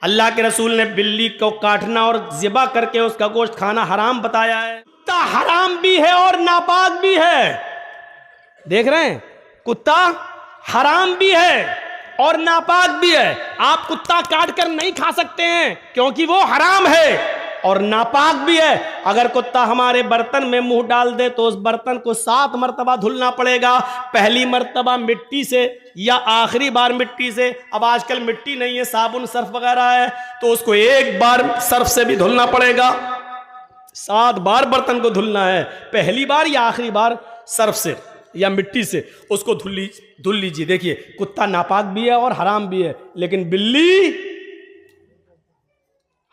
अल्लाह के रसूल ने बिल्ली को काटना और ज़िबा करके उसका गोश्त खाना हराम बताया है। कुत्ता हराम भी है और नापाक भी है। देख रहे हैं, कुत्ता हराम भी है और नापाक भी है। आप कुत्ता काट कर नहीं खा सकते हैं क्योंकि वो हराम है और नापाक भी है। अगर कुत्ता हमारे बर्तन में मुंह डाल दे तो उस बर्तन को 7 मरतबा धुलना पड़ेगा। पहली मरतबा मिट्टी से या आखिरी बार मिट्टी से। अब आजकल मिट्टी नहीं है, साबुन सर्फ वगैरह है, तो उसको एक बार सर्फ से भी धुलना पड़ेगा। 7 बार बर्तन को धुलना है, पहली बार या आखिरी बार सर्फ से या मिट्टी से उसको धुल लीजिए। देखिए, कुत्ता नापाक भी है और हराम भी है, लेकिन बिल्ली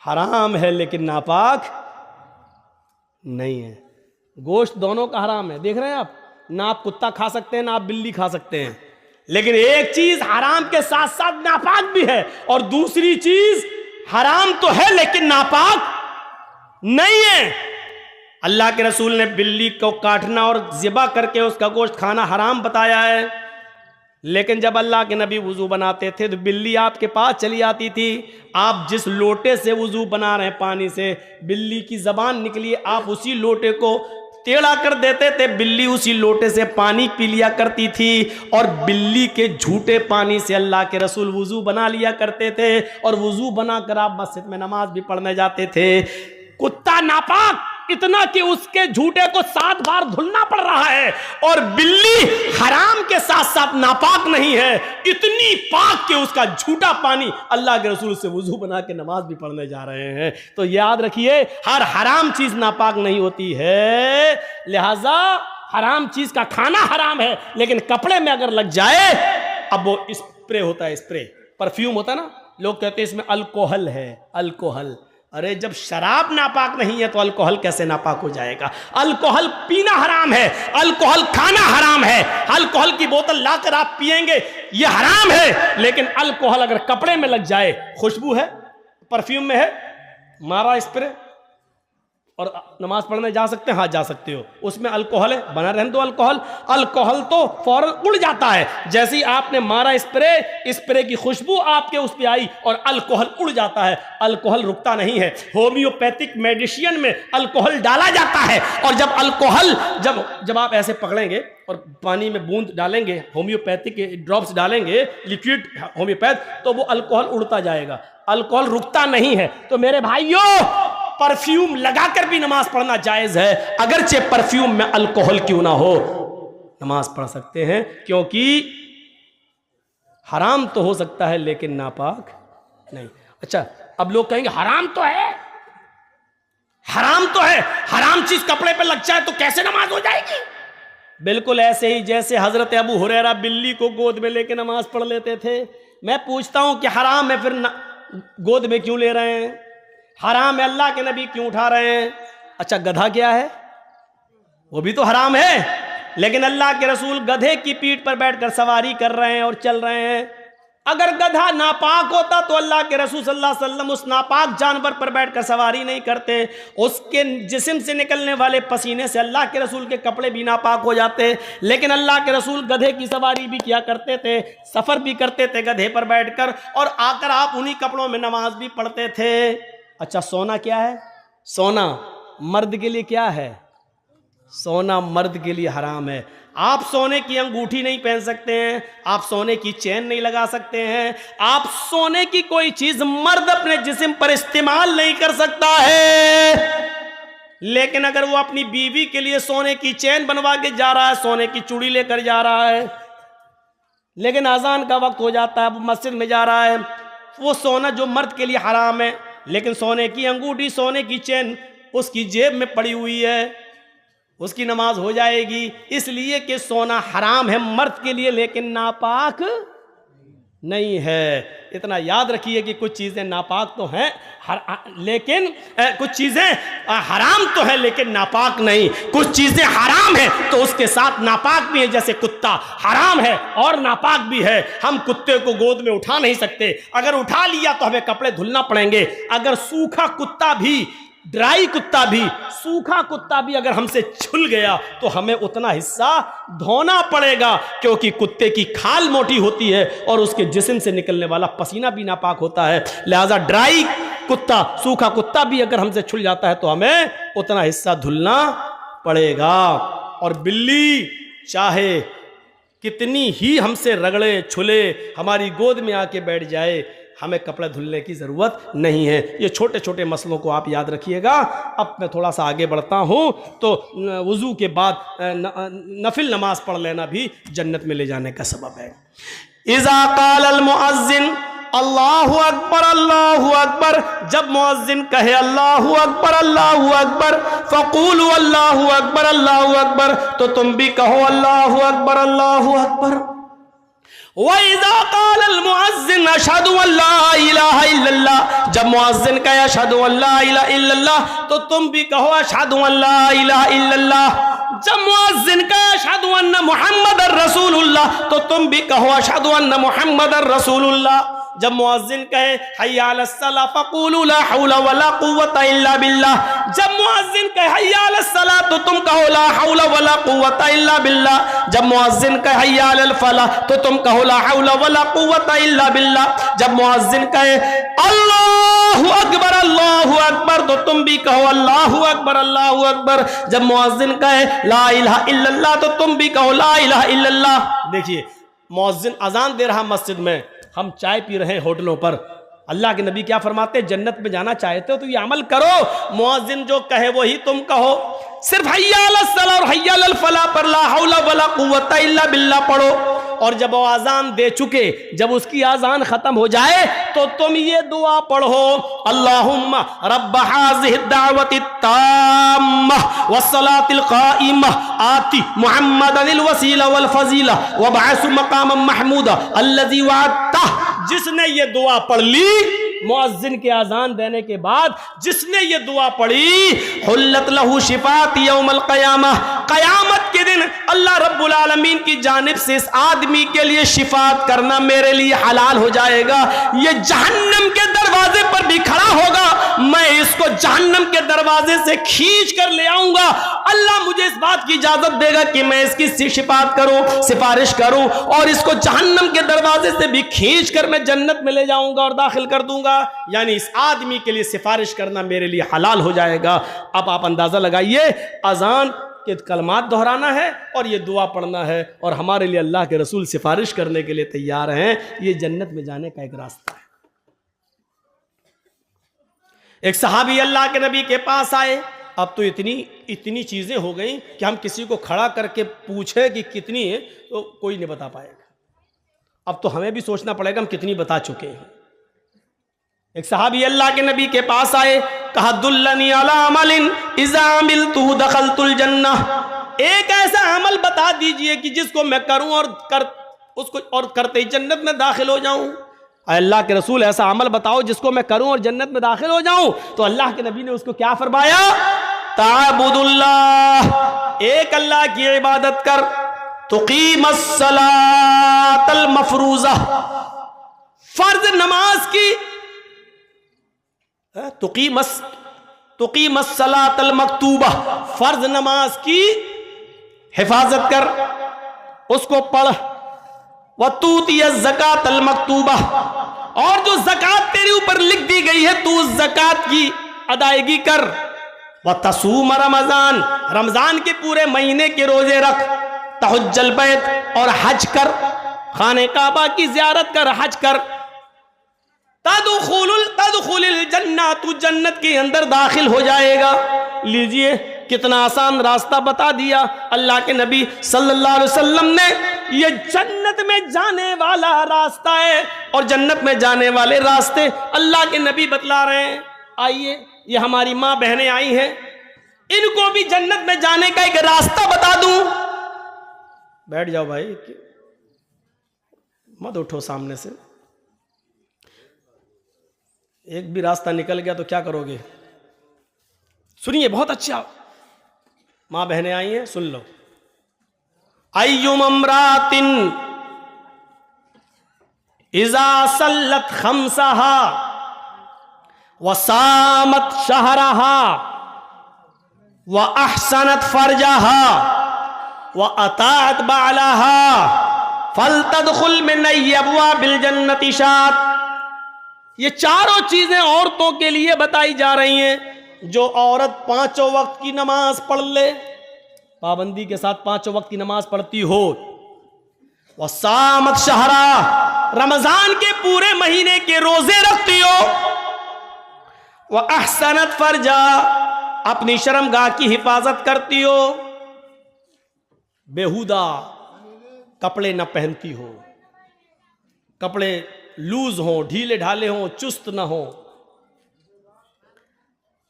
हराम है लेकिन नापाक नहीं है। गोश्त दोनों का हराम है। देख रहे हैं आप, ना आप कुत्ता खा सकते हैं ना आप बिल्ली खा सकते हैं, लेकिन एक चीज हराम के साथ साथ नापाक भी है और दूसरी चीज हराम तो है लेकिन नापाक नहीं है। अल्लाह के रसूल ने बिल्ली को काटना और ज़िबा करके उसका गोश्त खाना हराम बताया है, लेकिन जब अल्लाह के नबी वुजू बनाते थे तो बिल्ली आपके पास चली आती थी। आप जिस लोटे से वुजू बना रहे हैं पानी से, बिल्ली की जबान निकली, आप उसी लोटे को टेढ़ा कर देते थे, बिल्ली उसी लोटे से पानी पी लिया करती थी और बिल्ली के झूठे पानी से अल्लाह के रसूल वुजू बना लिया करते थे और वुजू बनाकर आप मस्जिद में नमाज भी पढ़ने जाते थे। कुत्ता नापाक इतना कि उसके झूठे को 7 बार धुलना पड़ रहा है और बिल्ली हराम के साथ साथ नापाक नहीं है, इतनी पाक कि उसका झूठा पानी अल्लाह के रसूल से वुजू बना के नमाज भी पढ़ने जा रहे हैं। तो याद रखिए, हर हराम चीज नापाक नहीं होती है, लिहाजा हराम चीज का खाना हराम है, लेकिन कपड़े में अगर लग जाए, अब वो स्प्रे होता है, स्प्रे परफ्यूम होता है ना, लोग कहते हैं इसमें अल्कोहल है, अल्कोहल। अरे जब शराब नापाक नहीं है तो अल्कोहल कैसे नापाक हो जाएगा? अल्कोहल पीना हराम है, अल्कोहल खाना हराम है। अल्कोहल की बोतल लाकर आप पिएंगे ये हराम है, लेकिन अल्कोहल अगर कपड़े में लग जाए, खुशबू है, परफ्यूम में है, मारा स्प्रे और नमाज पढ़ने जा सकते हैं? हाँ जा सकते हो, उसमें अल्कोहल है, बना रहने दो अल्कोहल। अल्कोहल तो फौरन उड़ जाता है, जैसे ही आपने मारा स्प्रे, स्प्रे की खुशबू आपके उस पे आई और अल्कोहल उड़ जाता है। अल्कोहल रुकता नहीं है। होम्योपैथिक मेडिसिन में अल्कोहल डाला जाता है और जब अल्कोहल जब आप ऐसे पकड़ेंगे और पानी में बूंद डालेंगे, होम्योपैथिक ड्रॉप्स डालेंगे, लिक्विड होम्योपैथ, तो वो अल्कोहल उड़ता जाएगा, अल्कोहल रुकता नहीं है। तो मेरे भाइयों, परफ्यूम लगाकर भी नमाज पढ़ना जायज है, अगरचे परफ्यूम में अल्कोहल क्यों ना हो, नमाज पढ़ सकते हैं, क्योंकि हराम तो हो सकता है लेकिन नापाक नहीं। अच्छा, अब लोग कहेंगे हराम तो है, हराम तो है, हराम चीज कपड़े पे लग जाए तो कैसे नमाज हो जाएगी? बिल्कुल ऐसे ही जैसे हजरत अबू हुरैरा बिल्ली को गोद में लेके नमाज पढ़ लेते थे। मैं पूछता हूं कि हराम है, फिर गोद में क्यों ले रहे हैं? हराम है, अल्लाह के नबी क्यों उठा रहे हैं? अच्छा, गधा क्या है? वो भी तो हराम है, लेकिन अल्लाह के रसूल गधे की पीठ पर बैठकर सवारी कर रहे हैं और चल रहे हैं। अगर गधा नापाक होता तो अल्लाह के रसूल सल्लल्लाहु अलैहि वसल्लम उस नापाक जानवर पर बैठकर सवारी नहीं करते। उसके जिस्म से निकलने वाले पसीने से अल्लाह के रसूल के कपड़े भी नापाक हो जाते, लेकिन अल्लाह के रसूल गधे की सवारी भी किया करते थे, सफर भी करते थे गधे पर बैठकर, और आकर आप उन्हीं कपड़ों में नमाज भी पढ़ते थे। अच्छा, सोना क्या है? सोना मर्द के लिए क्या है? सोना मर्द के लिए हराम है। आप सोने की अंगूठी नहीं पहन सकते हैं, आप सोने की चेन नहीं लगा सकते हैं, आप सोने की कोई चीज मर्द अपने जिस्म पर इस्तेमाल नहीं कर सकता है। लेकिन अगर वो अपनी बीवी के लिए सोने की चेन बनवा के जा रहा है, सोने की चूड़ी लेकर जा रहा है, लेकिन अजान का वक्त हो जाता है, वो मस्जिद में जा रहा है, वो सोना जो मर्द के लिए हराम है, लेकिन सोने की अंगूठी, सोने की चेन उसकी जेब में पड़ी हुई है, उसकी नमाज हो जाएगी, इसलिए कि सोना हराम है मर्द के लिए लेकिन नापाक नहीं है। इतना याद रखिए कि कुछ चीज़ें नापाक तो हैं लेकिन कुछ चीज़ें हराम तो है लेकिन नापाक नहीं। कुछ चीज़ें हराम हैं तो उसके साथ नापाक भी है, जैसे कुत्ता हराम है और नापाक भी है। हम कुत्ते को गोद में उठा नहीं सकते, अगर उठा लिया तो हमें कपड़े धुलना पड़ेंगे। अगर सूखा कुत्ता भी ड्राई कुत्ता भी, सूखा कुत्ता भी अगर हमसे छुल गया तो हमें उतना हिस्सा धोना पड़ेगा, क्योंकि कुत्ते की खाल मोटी होती है और उसके जिस्म से निकलने वाला पसीना भी नापाक होता है। लिहाजा ड्राई कुत्ता, सूखा कुत्ता भी अगर हमसे छुल जाता है तो हमें उतना हिस्सा धुलना पड़ेगा। और बिल्ली चाहे कितनी ही हमसे रगड़े छुले, हमारी गोद में आके बैठ जाए, हमें कपड़े धुलने की ज़रूरत नहीं है। ये छोटे छोटे मसलों को आप याद रखिएगा। अब मैं थोड़ा सा आगे बढ़ता हूँ तो वज़ू के बाद नफिल नमाज पढ़ लेना भी जन्नत में ले जाने का सबब है। इज़ा क़ाल अल मुअज़्ज़िन अल्लाहु अकबर अल्लाहु अकबर, जब मुअज़्ज़िन कहे अल्लाहु अकबर अल्लाहु अकबर, फ़क़ूलू अल्लाहु अकबर, तो तुम भी कहो अल्लाहु अकबर। वइज़ा क़ाल अल मुअज़्ज़िन अशहदु अल्ला इलाहा इल्लल्लाह, जब मुअज़्ज़िन कहे अशहदु अल्ला इलाहा इल्लल्लाह, तो तुम भी कहो अशहदु अल्ला इलाहा इल्लल्लाह। जब मुअज़्ज़िन कहे अशहदु अन्ना मुहम्मदर रसूलुल्लाह, तो तुम भी कहो अशहदु अन्ना मुहम्मदर रसूलुल्लाह। जब मुअज़्ज़िन कहे हय्या अलस सलाह फ़क़ूलू ला हौला वला कुव्वता इल्ला बिल्लाह, जब मुअज़्ज़िन कहे हय्या अलस सलाह, तो तुम कहो ला हौला वला कुव्वता इल्ला बिल्लाह। जब मुअज़्ज़िन कहे हय्या अलल फलाह, तो तुम कहो ला हौला वला कुव्वता इल्ला बिल्लाह। जब मुअज़्ज़िन कहे अल्लाहु अकबर, तो तुम भी कहो अल्लाहु अकबर। जब मुअज़्ज़िन कहे ला इलाहा इल्लल्लाह, तो तुम भी कहो ला इलाहा इल्लल्लाह। देखिए, मुअज़्ज़िन अजान दे रहा मस्जिद में, हम चाय पी रहे हैं होटलों पर। अल्लाह के नबी क्या फरमाते हैं? जन्नत में जाना चाहते हो तो ये अमल करो, मुअज़्ज़िन जो कहे वही तुम कहो। सिर्फ हय्या अलस सलाह और हय्या अलल फलाह पर ला हौला वला कुव्वता इल्ला बिल्लाह पढ़ो। और जब वो आज़ान दे चुके, जब उसकी आज़ान ख़त्म हो जाए, तो तुम ये दुआ पढ़ो, अल्लाहुम्मा रब्ब हाज़िहि दावति ताम्मा वस्सलातिल क़ाइमा आति मुहम्मदनिल वसीला वल फज़ीला वबअसु मक़ामम महमूदा अल्लज़ी वअदता। जिसने ये दुआ पढ़ ली, मुअज़्ज़िन के आज़ान देने के बाद जिसने ये दुआ पढ़ी, हुल्लत लहू शिफ़ात यौमल क़यामह, क़यामत के दिन अल्लाह रब्बुल आलमीन की जानिब से इस आदमी के लिए शिफात करना मेरे लिए हलाल हो जाएगा। ये जहन्नम के दरवाजे पर भी खड़ा होगा, मैं इसको जहन्नम के दरवाजे से खींच कर ले आऊंगा। अल्लाह मुझे इस बात की इजाजत देगा कि मैं इसकी शिफात करूं, सिफारिश करूं, और इसको जहन्नम के दरवाजे से भी खींच कर मैं जन्नत में ले जाऊंगा और दाखिल कर दूंगा। यानी इस आदमी के लिए सिफारिश करना मेरे लिए हलाल हो जाएगा। अब आप अंदाजा लगाइए, अजान के कलमात दोहराना है और ये दुआ पढ़ना है, और हमारे लिए अल्लाह के रसूल सिफारिश करने के लिए तैयार हैं। ये जन्नत में जाने का एक रास्ता है। एक सहाबी अल्लाह के नबी के पास आए। अब तो इतनी चीजें हो गई कि हम किसी को खड़ा करके पूछे कि कितनी है तो कोई नहीं बता पाएगा। अब तो हमें भी सोचना पड़ेगा हम कितनी बता चुके हैं। एक सहाबी अल्लाह के नबी के पास आए, कहा दुल्लनी अला अमलिन इज़ा अमिलतुहु दखलतुल जन्नह। एक ऐसा अमल बता दीजिए कि जिसको मैं करूं और करते ही जन्नत में दाखिल हो जाऊं। अल्लाह के रसूल, ऐसा अमल बताओ जिसको मैं करूं और जन्नत में दाखिल हो जाऊं। तो अल्लाह के नबी ने उसको क्या फरमाया? ताबुदुल्लाह, एक अल्लाह की इबादत कर, तुकीमस सलातल मफरूज़ा, फर्ज नमाज की, तुकीमस सलातल मकतूबा, फर्ज नमाज की हिफाजत कर, उसको पढ़, वतूतियज ज़कातल मकतूबा, और जो ज़कात तेरे ऊपर लिख दी गई है तू उस ज़कात की अदायगी कर, वतसूम रमज़ान, रमज़ान के पूरे महीने के रोजे रख, तहुज्जल बैत, और हज कर, खाने काबा की ज़ियारत कर, हज कर, तदखुलुल जन्नह, तू जन्नत के अंदर दाखिल हो जाएगा। लीजिए कितना आसान रास्ता बता दिया अल्लाह के नबी सल्लल्लाहु अलैहि वसल्लम ने। ये जन्नत में जाने वाला रास्ता है, और जन्नत में जाने वाले रास्ते अल्लाह के नबी बतला रहे हैं। आइए, ये हमारी माँ बहनें आई हैं, इनको भी जन्नत में जाने का एक रास्ता बता दूं। बैठ जाओ भाई, मत उठो सामने से। एक भी रास्ता निकल गया तो क्या करोगे? सुनिए बहुत अच्छा, मां बहनें आई हैं, सुन लो। अय्युम अमरातिन इज़ा सल्लत खम्सहा वसामत शहरहा व अहसनत फरजहा व अतात बालहा फलतदखुल मिन अब्वाबिल जन्नति शात। ये चारों चीजें औरतों के लिए बताई जा रही हैं। जो औरत पांचों वक्त की नमाज पढ़ ले, पाबंदी के साथ पांचों वक्त की नमाज पढ़ती हो, वह सामत शहरा, रमजान के पूरे महीने के रोजे रखती हो, वह अहसनत फरजा, अपनी शर्मगाह की हिफाजत करती हो, बेहुदा कपड़े न पहनती हो, कपड़े लूज हो, ढीले ढाले हो, चुस्त न हो,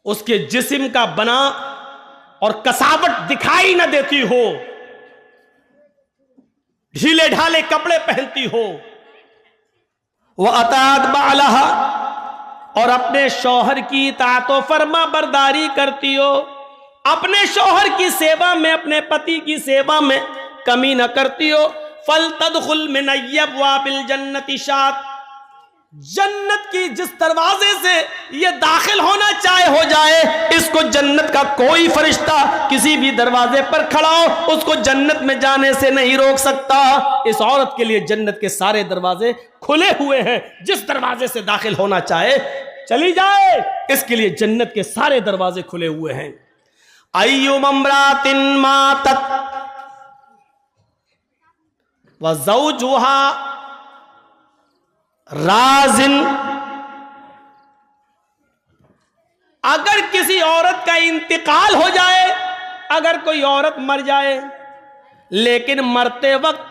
उसके जिस्म का बना और कसावट दिखाई न देती हो, ढीले ढाले कपड़े पहनती हो, वह अतात बालहा, और अपने शौहर की इताअत व फर्मा बरदारी करती हो, अपने शौहर की सेवा में, अपने पति की सेवा में कमी न करती हो। फल तदखुल मिन अब्वाबिल जन्नति शात, जन्नत की जिस दरवाजे से ये दाखिल होना चाहे हो जाए, इसको जन्नत का कोई फरिश्ता किसी भी दरवाजे पर खड़ा हो उसको जन्नत में जाने से नहीं रोक सकता। इस औरत के लिए जन्नत के सारे दरवाजे खुले हुए हैं, जिस दरवाजे से दाखिल होना चाहे चली जाए, इसके लिए जन्नत के सारे दरवाजे खुले हुए हैं। अय्युम अम्रातिन मातत व ज़ौजुहा राजिन, अगर किसी औरत का इंतकाल हो जाए, अगर कोई औरत मर जाए, लेकिन मरते वक्त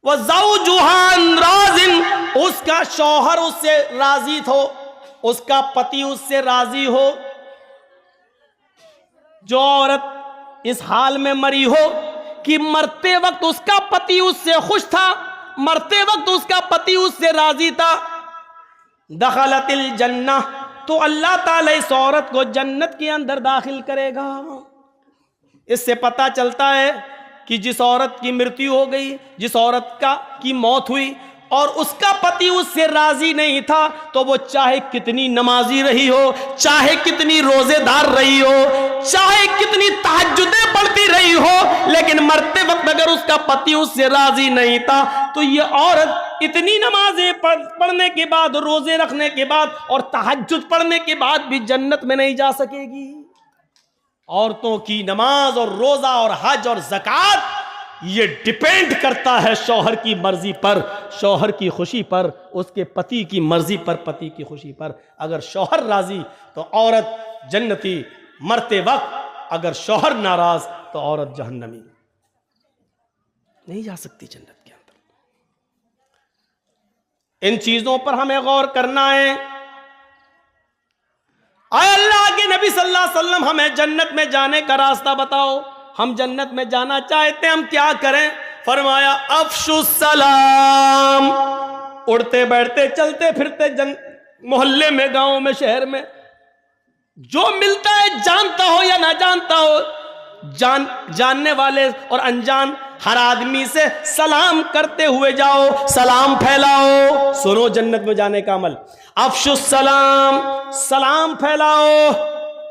वह ज़ौजुहा राजिन, उसका शौहर उससे राजी हो, उसका पति उससे राजी हो, जो औरत इस हाल में मरी हो कि मरते वक्त उसका पति उससे खुश था, मरते वक्त उसका पति उससे राजी था, दखलतिल जन्नह, तो अल्लाह ताला इस औरत को जन्नत के अंदर दाखिल करेगा। इससे पता चलता है कि जिस औरत की मृत्यु हो गई, जिस औरत की मौत हुई और उसका पति उससे राजी नहीं था, तो वो चाहे कितनी नमाजी रही हो, चाहे कितनी रोजेदार रही हो, चाहे कितनी तहज्जुदें पढ़ती रही हो, लेकिन मरते वक्त अगर उसका पति उससे राजी नहीं था, तो ये औरत इतनी नमाजें पढ़ने के बाद, रोजे रखने के बाद और तहज्जुद पढ़ने के बाद भी जन्नत में नहीं जा सकेगी। औरतों की नमाज और रोजा और हज और ज़कात ये डिपेंड करता है शौहर की मर्जी पर, शौहर की खुशी पर, उसके पति की मर्जी पर, पति की खुशी पर। अगर शौहर राजी तो औरत जन्नती, मरते वक्त अगर शौहर नाराज तो औरत जहन्नमी, नहीं जा सकती जन्नत के अंदर। इन चीजों पर हमें गौर करना है। आए अल्लाह के नबी सल्लल्लाहु अलैहि वसल्लम हमें जन्नत में जाने का रास्ता बताओ, हम जन्नत में जाना चाहते हैं, हम क्या करें? फरमाया अफशुस सलाम, उड़ते बैठते चलते फिरते मोहल्ले में, गांव में, शहर में जो मिलता है, जानता हो या ना जानता हो, जानने वाले और अनजान हर आदमी से सलाम करते हुए जाओ, सलाम फैलाओ। सुनो जन्नत में जाने का अमल, अफशुस सलाम, सलाम फैलाओ।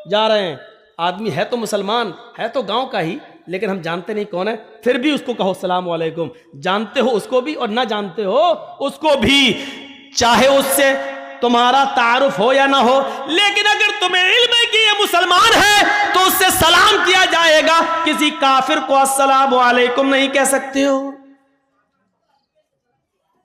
जा रहे हैं, आदमी है तो मुसलमान, है तो गांव का ही, लेकिन हम जानते नहीं कौन है, फिर भी उसको कहो सलाम वालेकुम। जानते हो उसको भी और ना जानते हो उसको भी, चाहे उससे तुम्हारा तारुफ हो या ना हो, लेकिन अगर तुम्हें इल्म है कि ये मुसलमान है तो उससे सलाम किया जाएगा। किसी काफिर को अस्सलाम वालेकुम नहीं कह सकते हो,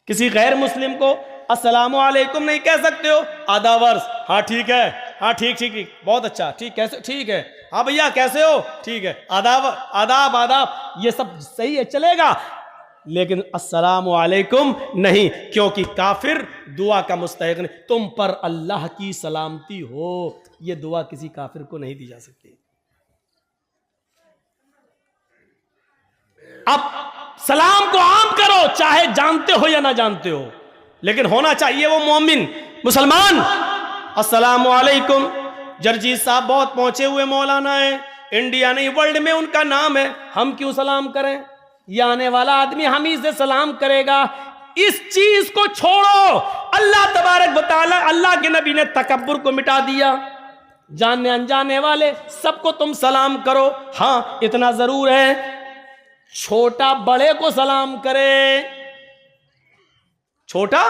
किसी गैर मुस्लिम को अस्सलाम वालेकुम नहीं कह सकते हो। आधा वर्ष, हाँ ठीक है, हाँ ठीक ठीक ठीक, बहुत अच्छा, ठीक, कैसे, ठीक है, हाँ भैया कैसे हो, ठीक है, आदाब आदाब आदाब, ये सब सही है, चलेगा, लेकिन अस्सलामु अलैकुम नहीं, क्योंकि काफिर दुआ का मुस्तहिक नहीं। तुम पर अल्लाह की सलामती हो, यह दुआ किसी काफिर को नहीं दी जा सकती। अब सलाम को आम करो, चाहे जानते हो या ना जानते हो, लेकिन होना चाहिए वो मोमिन मुसलमान। अस्सलामु अलैकुम। जरजीत साहब बहुत पहुंचे हुए मौलाना है, इंडिया नहीं वर्ल्ड में उनका नाम है, हम क्यों सलाम करें? ये आने वाला आदमी हम ही से सलाम करेगा। इस चीज को छोड़ो, अल्लाह तबारक व तआला, अल्लाह के नबी ने तकब्बुर को मिटा दिया। जानने अनजाने वाले सबको तुम सलाम करो। हाँ, इतना जरूर है, छोटा बड़े को सलाम करे। छोटा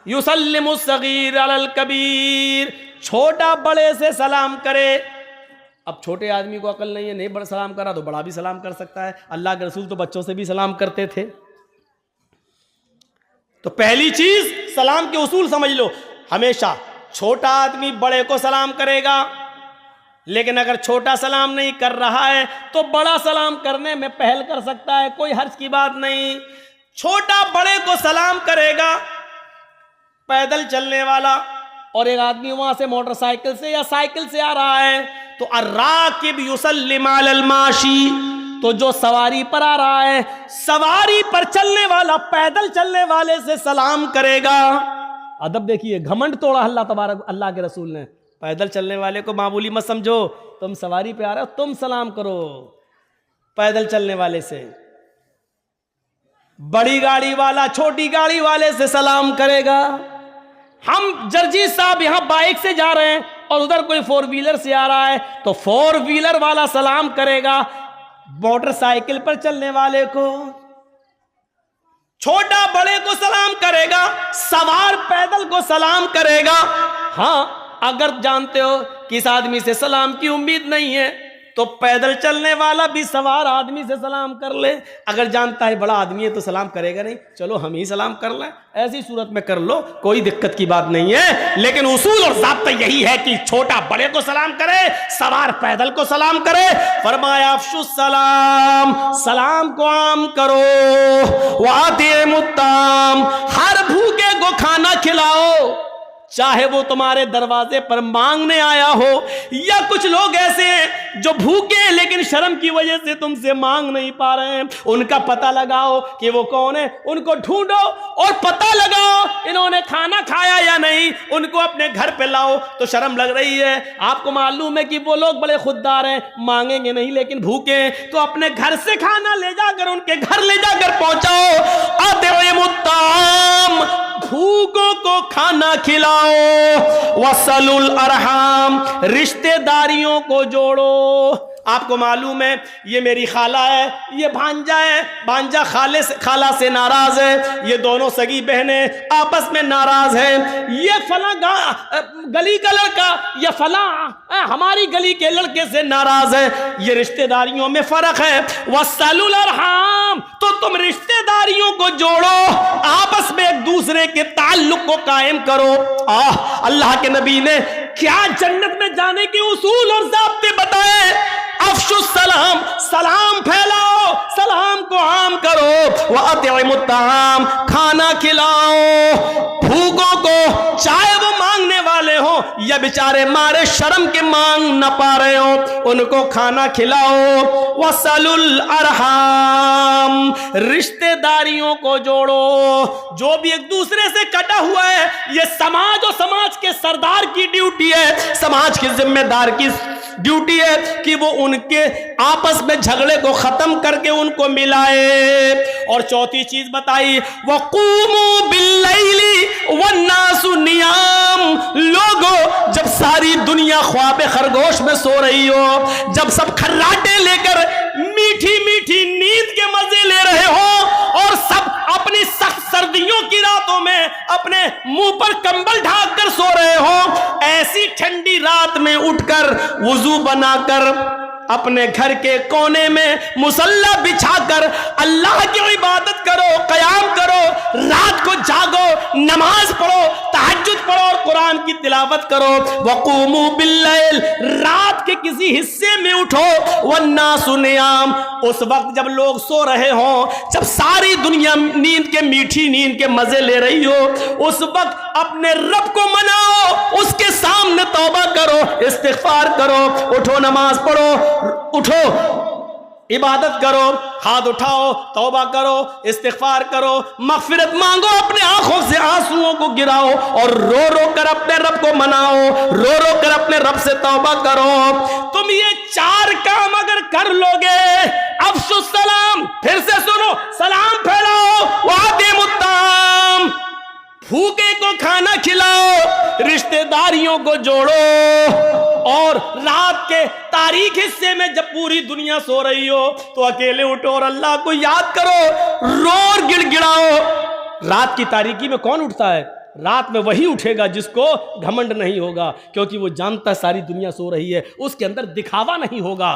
युसल्लिमु सगीर अलल कबीर, छोटा बड़े से सलाम करे। अब छोटे आदमी को अकल नहीं है, नहीं बड़ा सलाम करा तो बड़ा भी सलाम कर सकता है। अल्लाह के रसूल तो बच्चों से भी सलाम करते थे। तो पहली चीज सलाम के उसूल समझ लो। हमेशा छोटा आदमी बड़े को सलाम करेगा, लेकिन अगर छोटा सलाम नहीं कर रहा है तो बड़ा सलाम करने में पहल कर सकता है, कोई हर्ज की बात नहीं। छोटा बड़े को सलाम करेगा, पैदल चलने वाला और एक आदमी वहां से मोटरसाइकिल से या साइकिल से आ रहा है तो अर्राकिब युसल्लिम अलल माशी, तो जो सवारी पर आ रहा है, सवारी पर चलने वाला पैदल चलने वाले से सलाम करेगा। अदब देखिए, घमंड तोड़ा अल्लाह तबारक, अल्लाह के रसूल ने। पैदल चलने वाले को मामूली मत समझो, तुम सवारी पे आ रहे हो, तुम सलाम करो पैदल चलने वाले से। बड़ी गाड़ी वाला छोटी गाड़ी वाले से सलाम करेगा। हम जर्जी साहब यहां बाइक से जा रहे हैं और उधर कोई फोर व्हीलर से आ रहा है तो फोर व्हीलर वाला सलाम करेगा मोटरसाइकिल पर चलने वाले को। छोटा बड़े को सलाम करेगा, सवार पैदल को सलाम करेगा। हाँ, अगर जानते हो कि इस आदमी से सलाम की उम्मीद नहीं है तो पैदल चलने वाला भी सवार आदमी से सलाम कर ले। अगर जानता है बड़ा आदमी है तो सलाम करेगा नहीं, चलो हम ही सलाम कर लें, ऐसी सूरत में कर लो, कोई दिक्कत की बात नहीं है। लेकिन उसूल और ज़ाब्ता यही है कि छोटा बड़े को सलाम करे, सवार पैदल को सलाम करे। फरमाया अफ़शुस सलाम, सलाम को आम करो, वातिमुत ताम, हर भूखे को खाना खिलाओ, चाहे वो तुम्हारे दरवाजे पर मांगने आया हो या कुछ लोग ऐसे हैं जो भूखे हैं लेकिन शर्म की वजह से तुमसे मांग नहीं पा रहे हैं। उनका पता लगाओ कि वो कौन है, उनको ढूंढो और पता लगाओ इन्होंने खाना खाया या नहीं, उनको अपने घर पे लाओ। तो शर्म लग रही है, आपको मालूम है कि वो लोग बड़े खुददार हैं, मांगेंगे नहीं लेकिन भूखे हैं, तो अपने घर से खाना ले जाकर उनके घर ले जाकर पहुंचाओ। अतिमुत ताम, भूखों को खाना खिलाओ। वसलुल अरहाम, रिश्तेदारियों को जोड़ो। आपको मालूम है ये मेरी खाला है, ये भांजा है, भांजा खाला से नाराज है, ये दोनों सगी बहनें आपस में नाराज हैं, ये फला गली का लड़का या फला हमारी गली के लड़के से नाराज है। ये रिश्तेदारियों में फर्क है। वसलुल अरहाम, तो तुम रिश्तेदारियों को जोड़ो, आपस में एक दूसरे के ताल्लुक को कायम करो। अल्लाह के नबी ने क्या जन्नत में जाने के उसूल और ज़ाब्ते बताए। अफ़शुस सलाम, सलाम फैलाओ, सलाम को आम करो। व अतिमुत ताम, खाना खिलाओ भूखों को, चाहे वो मांगने वाले हो या बेचारे मारे शर्म के मांग न पा रहे हो, उनको खाना खिलाओ। वसलुल अरहाम, रिश्तेदारियों को जोड़ो। जो भी एक दूसरे से कटा हुआ है, ये समाज और समाज के सरदार की ड्यूटी है, समाज के जिम्मेदार की ड्यूटी है कि वो उनके आपस में झगड़े को खत्म करके उनको मिलाए। और चौथी चीज बताई, वक़ूमू बिल्लैली वन्नासु नियाम, लोगों जब सारी दुनिया ख्वाबे खरगोश में सो रही हो, जब सब खर्राटे लेकर मीठी मीठी नींद के मजे ले रहे हो और सब अपनी सख्त सर्दियों की रातों में अपने मुंह पर कंबल ढांक कर सो रहे हो, ऐसी ठंडी रात में उठकर वुजू बनाकर अपने घर के कोने में मुसल्ला बिछाकर अल्लाह की इबादत करो, क़याम करो, रात को जागो, नमाज पढ़ो, तहज्जुद पढ़ो और कुरान की तिलावत करो। वक़ूमू बिल्लैल, रात के किसी हिस्से में उठो, वन्नासु नियाम, उस वक्त जब लोग सो रहे हो, जब सारी दुनिया नींद के मीठी नींद के मजे ले रही हो, उस वक्त अपने रब को मनाओ, उसके सामने तौबा करो, इस्तिग़फ़ार करो, उठो नमाज पढ़ो, उठो इबादत करो, हाथ उठाओ, तौबा करो, इस्तिग़फ़ार करो, मग़फ़िरत मांगो, अपने आंखों से आंसुओं को गिराओ और रो रो कर अपने रब को मनाओ, रो रो कर अपने रब से तौबा करो। तुम ये चार काम अगर कर लोगे, अफ़शुस सलाम, फिर से सुनो, सलाम फैलाओ, वातिमुत ताम, भूखे को खाना खिलाओ, रिश्तेदारियों को जोड़ो, और रात के तारीख हिस्से में जब पूरी दुनिया सो रही हो तो अकेले उठो और अल्लाह को याद करो, रो और गिड़गिड़ाओ। रात की तारीकी में कौन उठता है? रात में वही उठेगा जिसको घमंड नहीं होगा, क्योंकि वो जानता है सारी दुनिया सो रही है, उसके अंदर दिखावा नहीं होगा।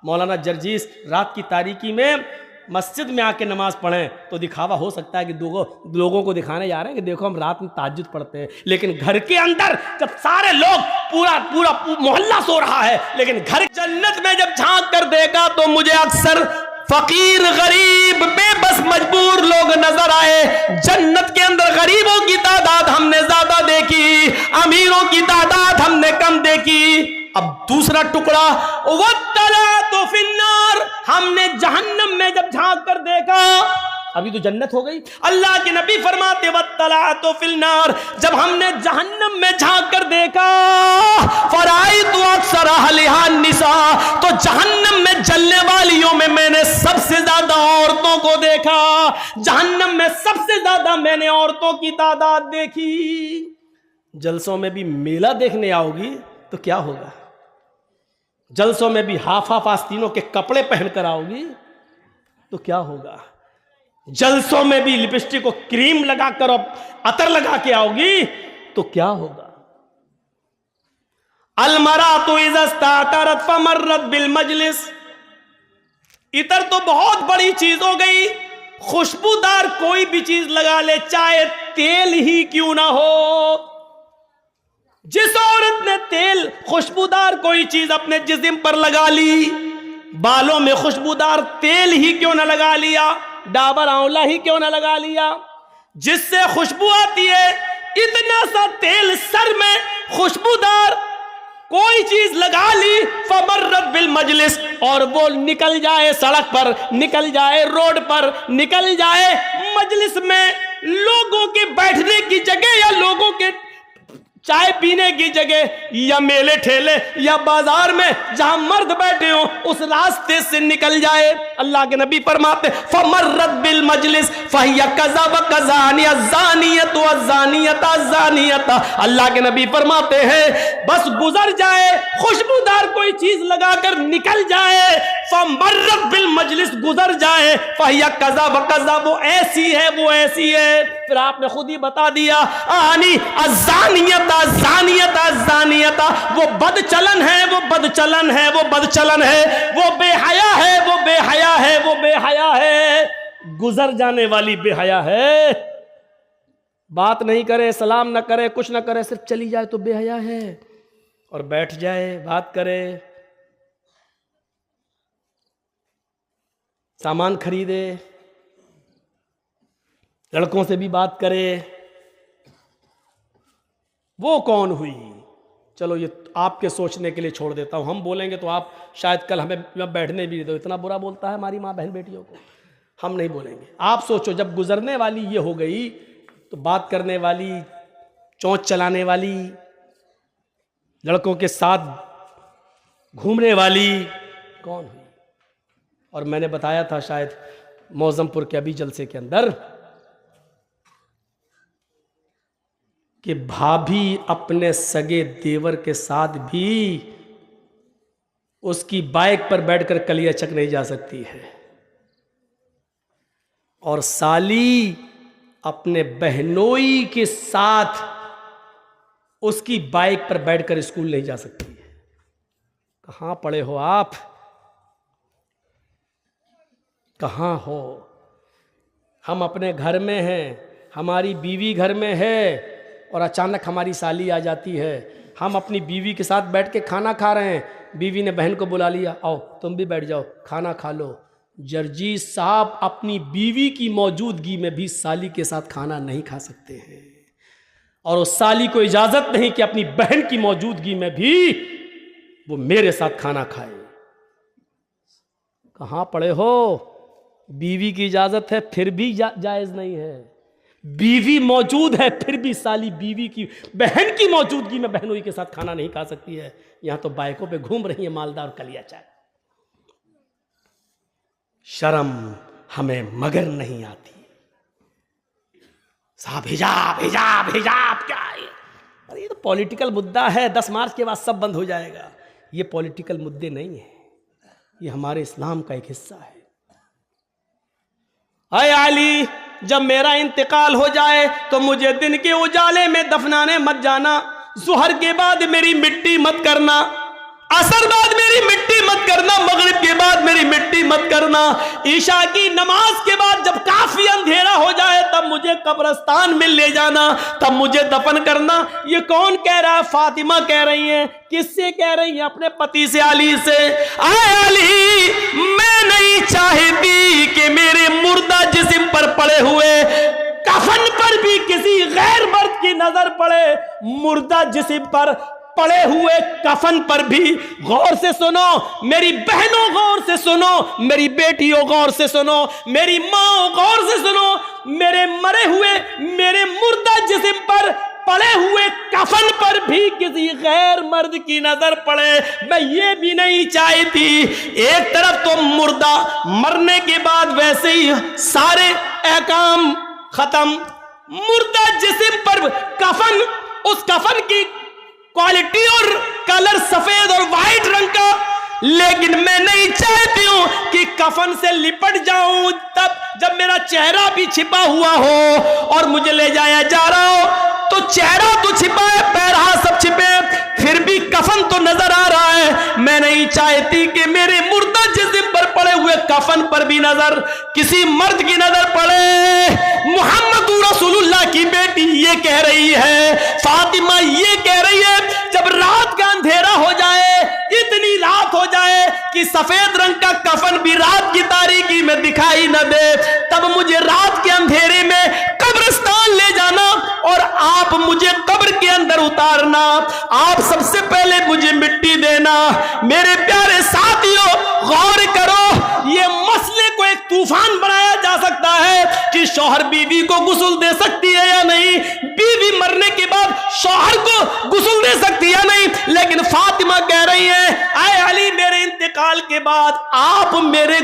मौलाना जर्जीस रात की तारीकी में मस्जिद में आके नमाज पढ़ें तो दिखावा हो सकता है कि लोगों को दिखाने जा रहे हैं कि देखो हम रात में तहज्जुद पढ़ते हैं, लेकिन घर के अंदर जब सारे लोग पूरा मोहल्ला सो रहा है, लेकिन घर जन्नत में जब झांक कर देखा तो मुझे अक्सर फकीर, गरीब, बेबस, मजबूर लोग नजर आए। जन्नत के अंदर गरीबों की तादाद हमने ज्यादा देखी, अमीरों की तादाद हमने कम देखी। अब दूसरा टुकड़ा, वत्तला तो फिन्नार, हमने जहन्नम में जब झांक कर देखा, अभी तो जन्नत हो गई। अल्लाह के नबी फरमाते वत्तला तो फिन्नार, जब हमने जहन्नम में झांक कर देखा, फराई तो अक्सर अहलिहान निसा, तो जहन्नम में जलने वालियों में मैंने सबसे ज्यादा औरतों को देखा। जहन्नम में सबसे ज्यादा मैंने औरतों की तादाद देखी। जलसों में भी मेला देखने आओगी तो क्या होगा? जलसों में भी हाफ आस्तीनों के कपड़े पहनकर आओगी तो क्या होगा? जलसों में भी लिपस्टिक को क्रीम लगाकर और अतर लगा के आओगी तो क्या होगा? अलमरा तो इज़स्तातरत फमर्रत बिल मजलिस, इतर तो बहुत बड़ी चीज हो गई। खुशबूदार कोई भी चीज लगा ले, चाहे तेल ही क्यों ना हो। जिस औरत ने तेल, खुशबूदार कोई चीज अपने जिस्म पर लगा ली, बालों में खुशबूदार तेल ही क्यों ना लगा लिया, डाबर आंवला ही क्यों ना लगा लिया, जिससे खुशबू आती है, इतना सा तेल सर में खुशबूदार कोई चीज लगा ली, फमर्रत बिल मजलिस, और वो निकल जाए सड़क पर, निकल जाए रोड पर, निकल जाए मजलिस में, लोगों के बैठने की जगह या लोगों के चाय पीने की जगह या मेले ठेले या बाजार में जहां मर्द बैठे हो, उस रास्ते से निकल जाए। अल्लाह के नबी फरमाते फमर्रत बिल मजलिस फहिया कज़ा व कज़ानिया ज़ानियत व ज़ानियता ज़ानियता। अल्लाह के नबी फरमाते हैं बस गुजर जाए, खुशबूदार कोई चीज लगाकर निकल जाए, फमर्रत बिल मजलिस, गुजर जाए, फहिया कज़ा व कज़ा, वो ऐसी है, वो ऐसी है। फिर आपने खुद ही बता दिया, आनी अज़ानियता ज़ानियता ज़ानियता, वो बदचलन है, वो बदचलन है, वो बदचलन है, वो बेहया है, वो बेहया है, वो बेहया है, गुजर जाने वाली बेहया है। बात नहीं करे, सलाम न करे, कुछ न करे, सिर्फ चली जाए तो बेहया है, और बैठ जाए बात करे, सामान खरीदे, लड़कों से भी बात करे, वो कौन हुई? चलो ये आपके सोचने के लिए छोड़ देता हूं। हम बोलेंगे तो आप शायद कल हमें बैठने भी दो, इतना बुरा बोलता है हमारी माँ बहन बेटियों को, हम नहीं बोलेंगे। आप सोचो, जब गुजरने वाली ये हो गई तो बात करने वाली, चोंच चलाने वाली, लड़कों के साथ घूमने वाली कौन हुई? और मैंने बताया था शायद मौजमपुर के अभी जलसे के अंदर कि भाभी अपने सगे देवर के साथ भी उसकी बाइक पर बैठकर कलियाचक नहीं जा सकती है, और साली अपने बहनोई के साथ उसकी बाइक पर बैठकर स्कूल नहीं जा सकती है। कहां पड़े हो आप? कहां हो? हम अपने घर में हैं, हमारी बीवी घर में है, और अचानक हमारी साली आ जाती है। हम अपनी बीवी के साथ बैठ के खाना खा रहे हैं, बीवी ने बहन को बुला लिया, आओ तुम भी बैठ जाओ खाना खा लो। जर्जीस साहब अपनी बीवी की मौजूदगी में भी साली के साथ खाना नहीं खा सकते हैं, और उस साली को इजाजत नहीं कि अपनी बहन की मौजूदगी में भी वो मेरे साथ खाना खाए। कहां पड़े हो? बीवी की इजाजत है फिर भी जायज नहीं है, बीवी मौजूद है फिर भी साली बीवी की, बहन की मौजूदगी में बहनोई के साथ खाना नहीं खा सकती है। यहां तो बाइकों पे घूम रही है मालदार कलिया चाय। शर्म हमें मगर नहीं आती। साहब हिजाब हिजाब हिजाब क्या है? अरे ये तो पॉलिटिकल मुद्दा है, 10 मार्च के बाद सब बंद हो जाएगा। ये पॉलिटिकल मुद्दे नहीं है, ये हमारे इस्लाम का एक हिस्सा है। अय अली, जब मेरा इंतकाल हो जाए तो मुझे दिन के उजाले में दफनाने मत जाना, ज़ुहर के बाद मेरी मिट्टी मत करना, असर बाद मेरी मिट्टी मत करना, मगरिब के बाद मेरी मिट्टी मत करना, ईशा की नमाज के बाद जब काफी अंधेरा हो जाए तब मुझे कब्रिस्तान में ले जाना, तब मुझे दफन करना। ये कौन कह रहा है? फातिमा कह रही है। किससे कह रही है? अपने पति से, अली से। आए अली, मैं नहीं चाहती कि मेरे मुर्दा जिस्म पर पड़े हुए कफन पर भी किसी गैर मर्द की नजर पड़े। मुर्दा जिस्म पर पड़े हुए कफन पर भी गौर से सुनो, मेरी बहनों गौर से सुनो, मेरी बेटियों गौर से सुनो, मेरी माँ गौर से सुनो, मेरे मरे हुए, मेरे मुर्दा जिस्म पर पड़े हुए कफन पर भी किसी गैर मर्द की नजर पड़े, मैं ये भी नहीं चाहती। एक तरफ तो मुर्दा मरने के बाद वैसे ही सारे अहकाम खत्म, मुर्दा जिस्म पर कफन, उस कफन की क्वालिटी और कलर सफेद और वाइट रंग का, लेकिन मैं नहीं चाहती हूं कि कफन से लिपट जाऊं तब जब मेरा चेहरा भी छिपा हुआ हो और मुझे ले जाया जा रहा हो तो चेहरा तो छिपा है, पैर हाथ सब छिपे, फिर भी कफन तो नजर आ रहा है। मैं नहीं चाहती कि मेरे मुर्दा जिस्म पर पड़े हुए कफन पर भी नजर किसी मर्द की नजर पड़े। मोहम्मद रसूलुल्लाह की बेटी ये कह रही है, फातिमा ये कह रही है, जब रात का अंधेरा हो जाए, इतनी रात हो जाए कि सफेद रंग का कफन भी रात की तारीकी में दिखाई न दे, तब मुझे रात के अंधेरे में कब्रिस्तान ले जाना और आप मुझे कब्र के अंदर उतारना, आप सबसे पहले मुझे मिट्टी देना। मेरे प्यारे साथियों, गौर करो, ये मसले को एक तूफान बनाया जा सकता है कि शौहर बीवी को गुस्ल दे सकती है या नहीं, बीवी मरने के बाद शौहर को गुस्ल दे सकती है या नहीं, लेकिन फातिमा कह रही है, आए अली, मेरे इंतकाल के बाद आप मेरे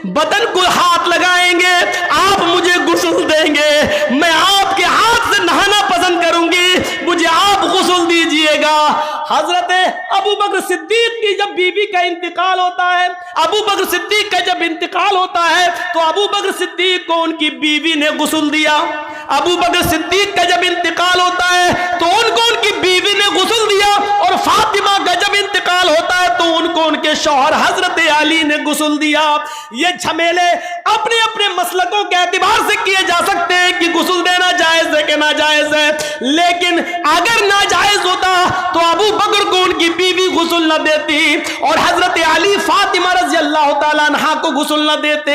बदन को हाथ लगाएंगे, आप मुझे गुस्ल देंगे, मैं आपके हाथ से नहाना पसंद करूंगी, मुझे आप गुस्ल दीजिएगा। हजरत अबू बकर सिद्दीक की जब बीवी का इंतकाल होता है, अबू बकर सिद्दीक का जब इंतकाल होता है तो अबू बकर सिद्दीक को उनकी बीवी ने गुस्ल दिया। अबू बकर सिद्दीक का जब इंतकाल होता है तो उनको उनकी बीवी ने गुस्ल दिया, और फातिमा का जब इंतकाल होता है तो उनको उनके शौहर हजरत अली ने गुस्ल दिया। ये झमेले अपने अपने मसलकों के एतबार से किए जा सकते हैं कि गुस्ल देना जायज है कि नाजायज है, लेकिन अगर नाजायज होता तो अबू बकर को उनकी बीवी गुस्ल न देती और हजरत अली फातिमा रज़ी अल्लाह तआला अन्हा को गुस्ल न देते।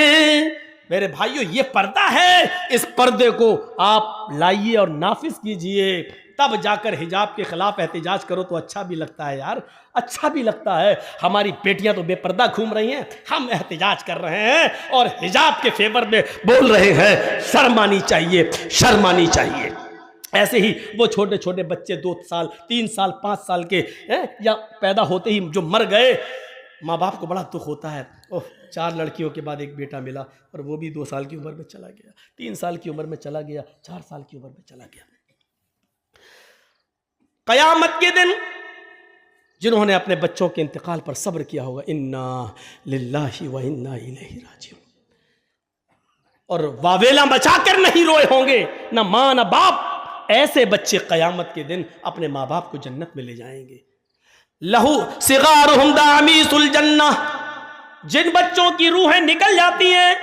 मेरे भाइयों, ये पर्दा है, इस पर्दे को आप लाइए और नाफिज कीजिए, तब जाकर हिजाब के खिलाफ एहतिजाज करो तो अच्छा भी लगता है यार, अच्छा भी लगता है। हमारी बेटियां तो बेपर्दा घूम रही हैं, हम एहतिजाज कर रहे हैं और हिजाब के फेवर में बोल रहे हैं, शर्म आनी चाहिए, शर्म आनी चाहिए। ऐसे ही वो छोटे छोटे बच्चे 2 साल 3 साल 5 साल के या पैदा होते ही जो मर गए, माँ बाप को बड़ा दुख होता है। ओह, 4 लड़कियों के बाद एक बेटा मिला और वो भी 2 साल की उम्र में चला गया, 3 साल की उम्र में चला गया, 4 साल की उम्र में चला गया। कयामत के दिन जिन्होंने अपने बच्चों के इंतकाल पर सब्र किया होगा, इन्ना लिल्लाहि व इन्ना इलैहि राजिऊन, और वावेला बचाकर नहीं रोए होंगे, ना माँ ना बाप, ऐसे बच्चे कयामत के दिन अपने माँ बाप को जन्नत में ले जाएंगे। लहू सिगारुहुम दामीसुल जन्नह, जिन बच्चों की रूहें निकल जाती हैं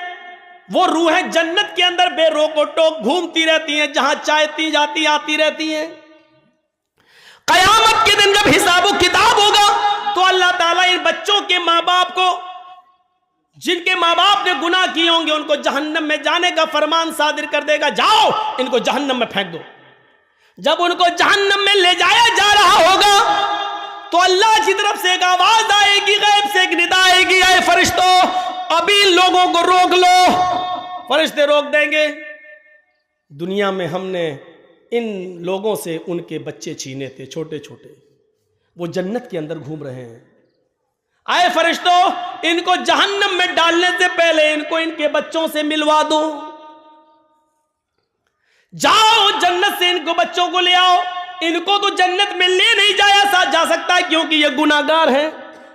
वो रूहें जन्नत के अंदर बेरोको टोक घूमती रहती हैं, जहां चाहती जाती आती रहती हैं। कयामत के दिन जब हिसाब किताब होगा तो अल्लाह ताला इन बच्चों के माँ बाप को, जिनके माँ बाप ने गुनाह किए होंगे, उनको जहन्नम में जाने का फरमान सादिर कर देगा, जाओ इनको जहन्नम में फेंक दो। जब उनको जहन्नम में ले जाया जा रहा होगा तो अल्लाह की तरफ से एक आवाज आएगी, गैब से एक निदा आएगी, ऐ फरिश्तों, अभी लोगों को रोक लो। फरिश्ते रोक देंगे, दुनिया में हमने इन लोगों से उनके बच्चे छीने थे, छोटे छोटे, वो जन्नत के अंदर घूम रहे हैं। आए फरिश्तों, इनको जहन्नम में डालने से पहले इनको इनके बच्चों से मिलवा दो। जाओ जन्नत से इनको बच्चों को ले आओ, इनको तो जन्नत में ले नहीं जाया जा सकता क्योंकि ये गुनाहगार हैं,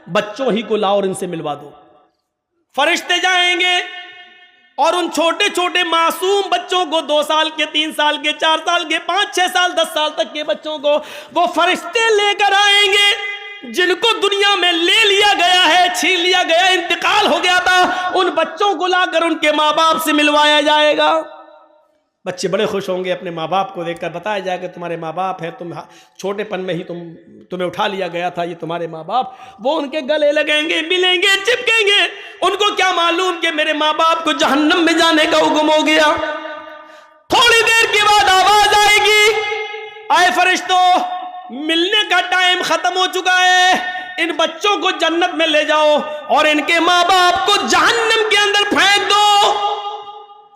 बच्चों ही को लाओ और इनसे मिलवा दो। फरिश्ते जाएंगे और उन छोटे छोटे मासूम बच्चों को, 2 साल के, 3 साल के, 4 साल के, 5, 6 साल, 10 साल तक के बच्चों को वो फरिश्ते लेकर आएंगे जिनको दुनिया में ले लिया गया है, छीन लिया गया, इंतकाल हो गया था। उन बच्चों को लाकर उनके माँ बाप से मिलवाया जाएगा। बच्चे बड़े खुश होंगे अपने माँ बाप को देखकर, बताया जाएगा तुम्हारे माँ बाप हैं, तुम छोटेपन में ही तुम्हें उठा लिया गया था, ये तुम्हारे माँ बाप। वो उनके गले लगेंगे, मिलेंगे, चिपकेंगे। उनको क्या मालूम कि मेरे माँ बाप को जहन्नम में जाने का हुक्म हो गया। थोड़ी देर के बाद आवाज आएगी, आए फरिश्तों, मिलने का टाइम खत्म हो चुका है, इन बच्चों को जन्नत में ले जाओ और इनके माँ बाप को जहन्नम के अंदर फेंक दो।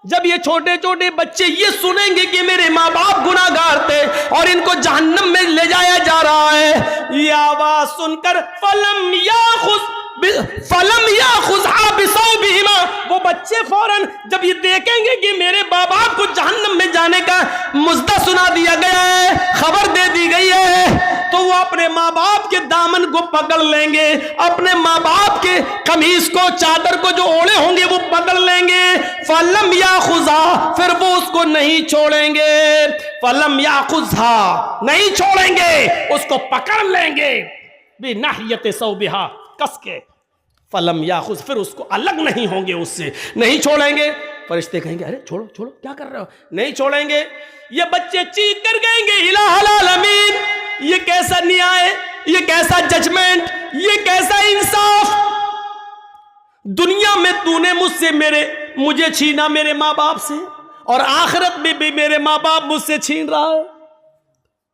जब ये छोटे छोटे बच्चे ये सुनेंगे कि मेरे माँ बाप गुनाहगार थे और इनको जहन्नम में ले जाया जा रहा है, ये आवाज सुनकर फलम याखुज़हा बिसौबिहिमा, वो बच्चे फौरन जब ये देखेंगे कि मेरे माँ बाप को जहन्नम में जाने का मुज़्दा सुना दिया गया है, खबर दे दी गई है, तो वो अपने माँ बाप के दामन को पकड़ लेंगे, अपने माँ बाप के कमीज को, चादर को जो ओढ़े होंगे वो पकड़ लेंगे। फलम याखुज़हा, फिर वो उसको नहीं छोड़ेंगे। फलम याखुज़हा, नहीं छोड़ेंगे, उसको पकड़ लेंगे बिनाहियत सौबिहा, कस के। फलम याखुज़, फिर उसको अलग नहीं होंगे, उससे नहीं छोड़ेंगे। फरिश्ते कहेंगे अरे छोड़ो छोड़ो, क्या कर रहे हो, नहीं छोड़ेंगे। ये बच्चे चीख कर कहेंगे इलाहुल आलमीन, ये कैसा न्याय, ये कैसा जजमेंट, ये कैसा इंसाफ। दुनिया में तूने मुझसे मुझे छीना मेरे माँ बाप से, और आखिरत में भी मेरे माँ बाप मुझसे छीन रहा है।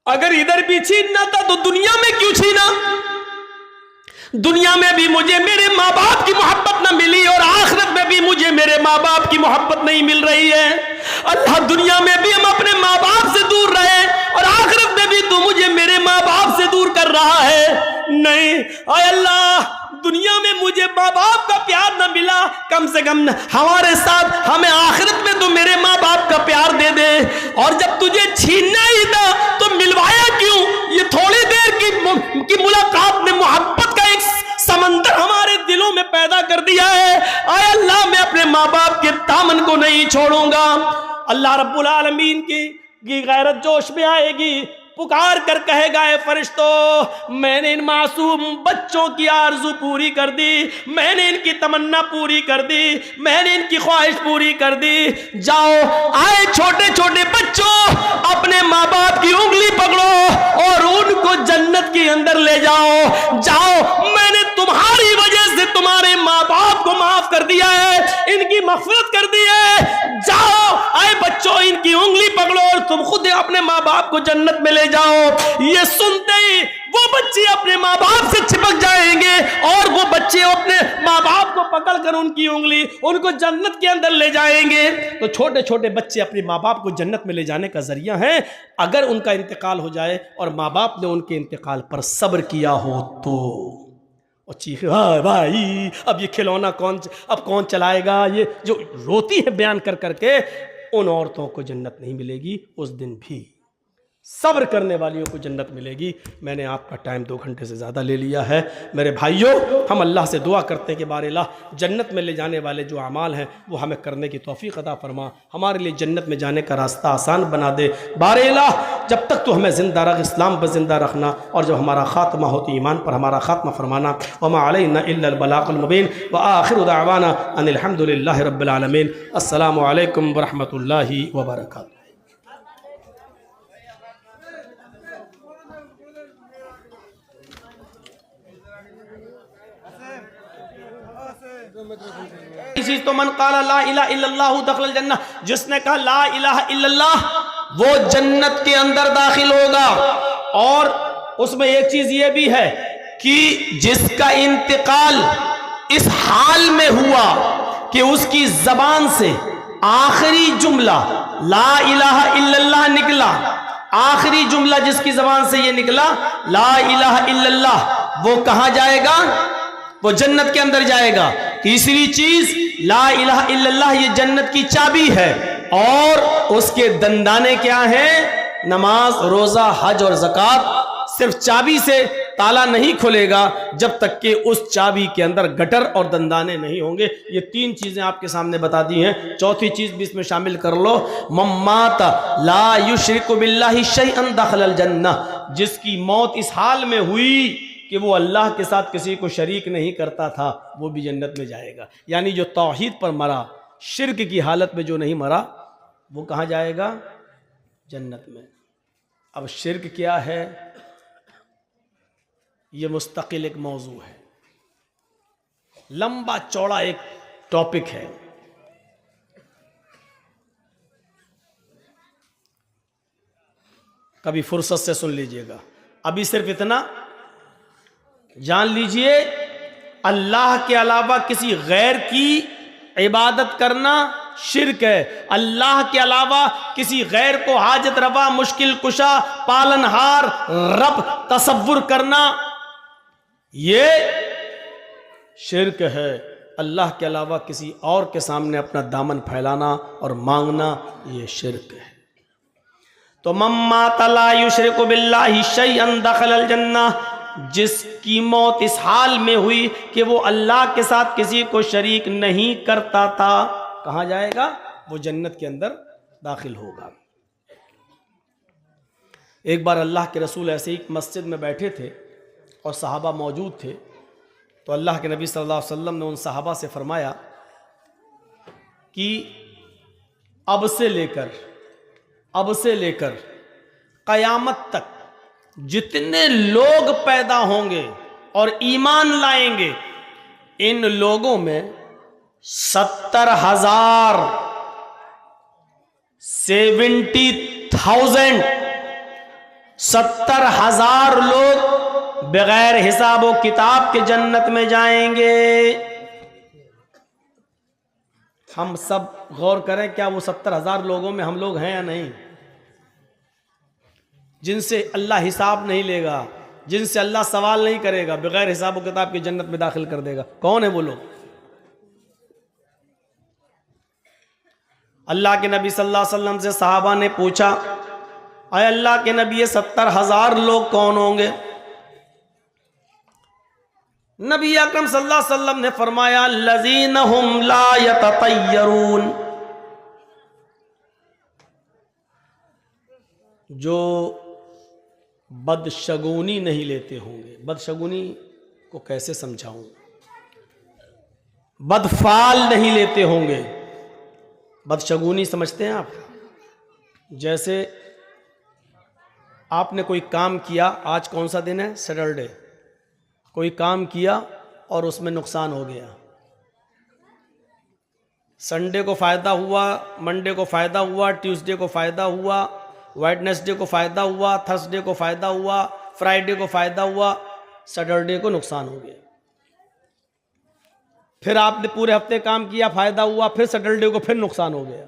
अगर इधर भी छीनना था तो दुनिया में क्यों छीना? दुनिया में भी मुझे मेरे माँ बाप की मोहब्बत न मिली और आखिरत में भी मुझे मेरे माँ बाप की मोहब्बत नहीं मिल रही है। अल्लाह, दुनिया में भी हम अपने माँ बाप से दूर रहे और आखिरत में भी तू मुझे मेरे माँ बाप से दूर कर रहा है। नहीं, आय अल्लाह, दुनिया में मुझे माँ बाप का प्यार न मिला, कम से कम हमारे साथ हमें आखिरत में तो मेरे माँ बाप का प्यार दे दे। और जब तुझे छीनना ही था तो मिलवाया क्यों? ये थोड़ी देर की मुलाकात ने मोहब्बत का एक समंदर हमारे दिलों में पैदा कर दिया है। आय अल्लाह, मैं अपने माँ बाप के दामन को नहीं छोड़ूंगा। अल्लाह रब्बुल आलमीन की गैरत जोश में आएगी, पुकार कर कहेगा ए फरिश्तों, मैंने इन मासूम बच्चों की आरज़ू पूरी कर दी, मैंने इनकी तमन्ना पूरी कर दी, मैंने इनकी ख्वाहिश पूरी कर दी। जाओ, आए छोटे छोटे बच्चों, अपने माँ बाप की उंगली पकड़ो और उनको जन्नत के अंदर ले जाओ। जाओ, मैंने तुम्हारी वजह से तुम्हारे माँ बाप को माफ कर दिया है, इनकी मग़फ़िरत कर दी है। जाओ, आए बच्चों, इनकी उंगली पकड़ो और तुम खुद अपने माँ बाप को जन्नत में ले जाओ। ये सुनते ही वो बच्चे अपने माँ बाप से चिपक जाएंगे और वो बच्चे अपने माँ बाप को पकड़कर उनकी उंगली उनको जन्नत के अंदर ले जाएंगे। तो छोटे छोटे बच्चे अपने माँ बाप को जन्नत में ले जाने का जरिया हैं, अगर उनका इंतकाल हो जाए और माँ बाप ने उनके इंतकाल पर सब्र किया हो तो। और चीख, भाई अब ये खिलौना कौन चलाएगा? ये जो रोती है बयान कर करके, उन औरतों को जन्नत नहीं मिलेगी उस दिन भी, सब्र करने वालियों को जन्नत मिलेगी। मैंने आपका टाइम 2 घंटे से ज़्यादा ले लिया है। मेरे भाइयों, हम अल्लाह से दुआ करते हैं कि बारे अल्लाह जन्नत में ले जाने वाले जो अमाल हैं वो हमें करने की तौफीक अता फरमा, हमारे लिए जन्नत में जाने का रास्ता आसान बना दे। बारे अल्लाह, जब तक तो हमें ज़िंदा रख, इस्लाम पर ज़िंदा रखना, और जब हमारा ख़ात्मा हो तो ईमान पर हमारा ख़ात्मा फरमाना। वमा अलैना इल्लल बलागुल मुबीन व आखिरु दावाना अनिल हम्दुलिल्लाहि रब्बिल आलमीन। अस्सलामु अलैकुम व रहमतुल्लाहि व बरकातुहू। चीज तो मन काला ला इलाहा इल्लल्लाह दखल जन्नह, जिसने कहा ला इलाहा इल्लल्लाह वो जन्नत के अंदर दाखिल होगा। और उसमें एक चीज ये भी है कि जिसका इंतकाल इस हाल में हुआ कि उसकी जबान से आखिरी जुमला ला इलाहा इल्लल्लाह निकला, आखिरी जुमला जिसकी जबान से ये निकला ला इलाहा इल्लल्लाह, वो कहां जाएगा? वो जन्नत के अंदर जाएगा। तीसरी चीज, ला इलाहा इल्लल्लाह ये जन्नत की चाबी है। और उसके दंदाने क्या हैं? नमाज, रोजा, हज और ज़कात। सिर्फ चाबी से ताला नहीं खुलेगा जब तक कि उस चाबी के अंदर गटर और दंदाने नहीं होंगे। ये तीन चीजें आपके सामने बता दी हैं, चौथी चीज भी इसमें शामिल कर लो। मम्मात ला युशरिकु बिल्लाहि शैअन दखलल जन्नह, जिसकी मौत इस हाल में हुई कि वो अल्लाह के साथ किसी को शरीक नहीं करता था, वो भी जन्नत में जाएगा। यानी जो तौहीद पर मरा, शिर्क की हालत में जो नहीं मरा, वो कहाँ जाएगा? जन्नत में। अब शिर्क क्या है, ये मुस्तकिल एक मौजू है, लंबा चौड़ा एक टॉपिक है। कभी फुर्सत से सुन लीजिएगा। अभी सिर्फ इतना जान लीजिए, अल्लाह के अलावा किसी गैर की इबादत करना शिर्क है। अल्लाह के अलावा किसी गैर को हाजत रवा, मुश्किल कुशा, पालनहार, रब तसव्वुर करना ये शिर्क है। अल्लाह के अलावा किसी और के सामने अपना दामन फैलाना और मांगना ये शिर्क है। तो मम्मा तला युशरिकु बिल्लाहि शैअन दखलल जन्नह, जिसकी मौत इस हाल में हुई कि वो अल्लाह के साथ किसी को शरीक नहीं करता था, कहाँ जाएगा? वो जन्नत के अंदर दाखिल होगा। एक बार अल्लाह के रसूल ऐसे ही मस्जिद में बैठे थे और सहाबा मौजूद थे, तो अल्लाह के नबी सल्लल्लाहु अलैहि वसल्लम ने उन सहाबा से फरमाया कि अब से लेकर क़यामत तक जितने लोग पैदा होंगे और ईमान लाएंगे, इन लोगों में 70,000 70,000 लोग बगैर हिसाब व किताब के जन्नत में जाएंगे। हम सब गौर करें, क्या वो 70,000 लोगों में हम लोग हैं या नहीं? जिनसे अल्लाह हिसाब नहीं लेगा, जिनसे अल्लाह सवाल नहीं करेगा, बगैर हिसाब व किताब की जन्नत में दाखिल कर देगा। कौन है वो लोग? अल्लाह के नबी सल्लल्लाहु अलैहि वसल्लम से सहाबा ने पूछा, अय अल्लाह के नबी, ये 70,000 लोग कौन होंगे? नबी अकरम सल्लल्लाहु अलैहि वसल्लम ने फरमाया, लज़ीना हुम ला यततय्यरून, जो बदशगुनी नहीं लेते होंगे। बदशगुनी को कैसे समझाऊं? बदफाल नहीं लेते होंगे। बदशगुनी समझते हैं आप? जैसे आपने कोई काम किया, आज कौन सा दिन है? सैटरडे। कोई काम किया और उसमें नुकसान हो गया। संडे को फ़ायदा हुआ, मंडे को फ़ायदा हुआ, ट्यूसडे को फ़ायदा हुआ, वेडनेसडे को फ़ायदा हुआ, थर्सडे को फ़ायदा हुआ, फ्राइडे को फ़ायदा हुआ, सैटरडे को नुकसान हो गया। फिर आपने पूरे हफ्ते काम किया, फ़ायदा हुआ, फिर सैटरडे को फिर नुकसान हो गया।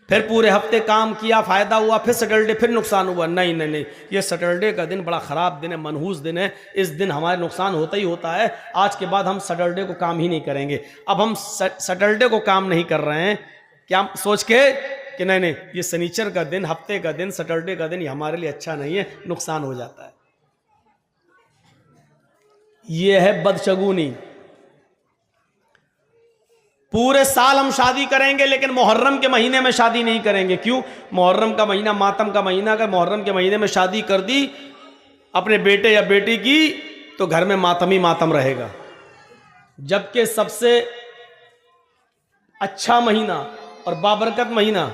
फिर पूरे हफ्ते काम किया, फ़ायदा हुआ, फिर सैटरडे फिर नुकसान हुआ। नहीं नहीं नहीं, ये सैटरडे का दिन बड़ा ख़राब दिन है, मनहूस दिन है। इस दिन हमारे नुकसान होता ही होता है। आज के बाद हम सैटरडे को काम ही नहीं करेंगे। अब हम सैटरडे को काम नहीं कर रहे हैं, क्या सोच के कि नहीं नहीं, ये शनिचर का दिन, हफ्ते का दिन, सैटरडे का दिन, ये हमारे लिए अच्छा नहीं है, नुकसान हो जाता है। ये है बदशगुनी। पूरे साल हम शादी करेंगे लेकिन मुहर्रम के महीने में शादी नहीं करेंगे। क्यों? मुहर्रम का महीना मातम का महीना, अगर मुहर्रम के महीने में शादी कर दी अपने बेटे या बेटी की, तो घर में मातम ही मातम रहेगा। जबकि सबसे अच्छा महीना और बाबरकत महीना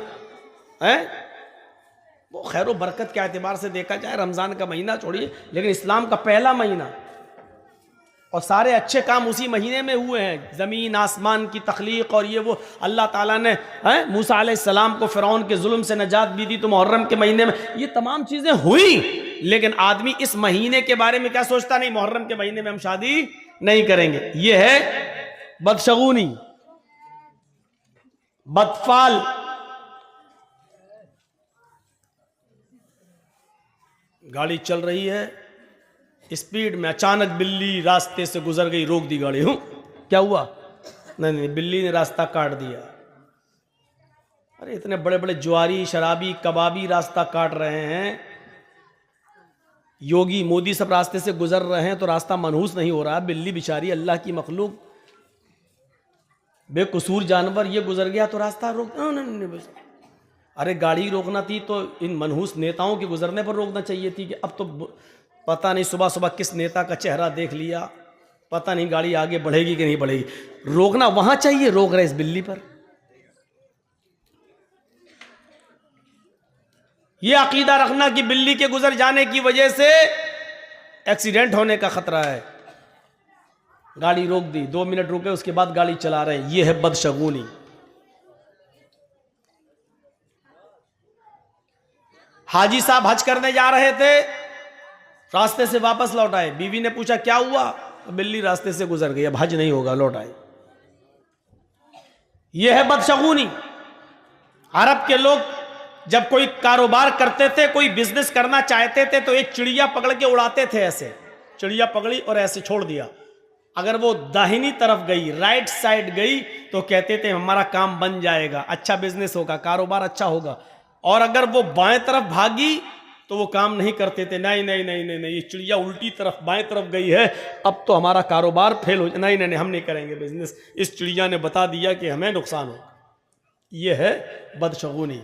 है वो, खैर व बरकत के एतबार से देखा जाए रमज़ान का महीना छोड़िए, लेकिन इस्लाम का पहला महीना, और सारे अच्छे काम उसी महीने में हुए हैं। ज़मीन आसमान की तख्लीक और ये वो, अल्लाह ताला ने मूसा अलैहिस्सलाम को फ़िरौन के जुल्म से नजात भी दी तो मुहर्रम के महीने में ये तमाम चीज़ें हुई। लेकिन आदमी इस महीने के बारे में क्या सोचता? नहीं, मुहर्रम के महीने में हम शादी नहीं करेंगे। ये है बदशगुनी, बदफाल। गाड़ी चल रही है स्पीड में, अचानक बिल्ली रास्ते से गुजर गई, रोक दी गाड़ी। क्या हुआ? नहीं नहीं, बिल्ली ने रास्ता काट दिया। अरे इतने बड़े बड़े ज्वारी, शराबी, कबाबी रास्ता काट रहे हैं, योगी मोदी सब रास्ते से गुजर रहे हैं तो रास्ता मनहूस नहीं हो रहा। बिल्ली बेचारी अल्लाह की मखलूक, बेकसूर जानवर, ये गुजर गया तो रास्ता रोक नहीं। अरे गाड़ी रोकना थी तो इन मनहूस नेताओं के गुजरने पर रोकना चाहिए थी कि अब तो पता नहीं सुबह सुबह किस नेता का चेहरा देख लिया, पता नहीं गाड़ी आगे बढ़ेगी कि नहीं बढ़ेगी। रोकना वहां चाहिए, रोक रहे इस बिल्ली पर। यह अकीदा रखना कि बिल्ली के गुजर जाने की वजह से एक्सीडेंट होने का खतरा है। गाड़ी रोक दी, 2 मिनट रुके, उसके बाद गाड़ी चला रहे हैं, यह है बदशगुनी। हाजी साहब हज करने जा रहे थे, रास्ते से वापस लौट आए। बीवी ने पूछा क्या हुआ, तो बिल्ली रास्ते से गुजर गई, अब हज नहीं होगा, लौट आए। यह है बदशगुनी। अरब के लोग जब कोई कारोबार करते थे, कोई बिजनेस करना चाहते थे, तो एक चिड़िया पकड़ के उड़ाते थे। ऐसे चिड़िया पकड़ी और ऐसे छोड़ दिया, अगर वो दाहिनी तरफ गई, राइट साइड गई, तो कहते थे हमारा काम बन जाएगा, अच्छा बिजनेस होगा, कारोबार अच्छा होगा। और अगर वो बाएं तरफ भागी तो वो काम नहीं करते थे। नहीं नहीं नहीं नहीं नहीं, ये चिड़िया उल्टी तरफ बाएं तरफ गई है, अब तो हमारा कारोबार फेल हो, नहीं नहीं नहीं, हम नहीं करेंगे बिजनेस, इस चिड़िया ने बता दिया कि हमें नुकसान हो। यह है बदशगुनी,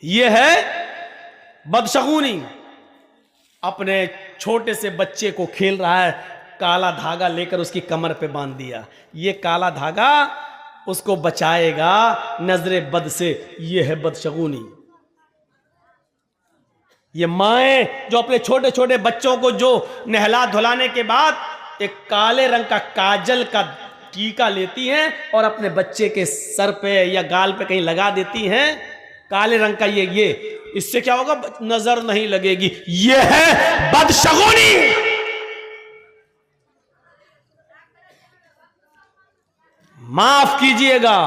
यह है बदशगुनी। अपने छोटे से बच्चे को खेल रहा है, काला धागा लेकर उसकी कमर पे बांध दिया। ये काला धागा उसको बचाएगा नजरे बद से, यह है बदशगुनी। ये माएं जो अपने छोटे छोटे बच्चों को जो नहला धुलाने के बाद एक काले रंग का काजल का टीका लेती हैं और अपने बच्चे के सर पे या गाल पे कहीं लगा देती हैं, काले रंग का ये इससे क्या होगा, नजर नहीं लगेगी। ये है बदशगुनी। माफ कीजिएगा,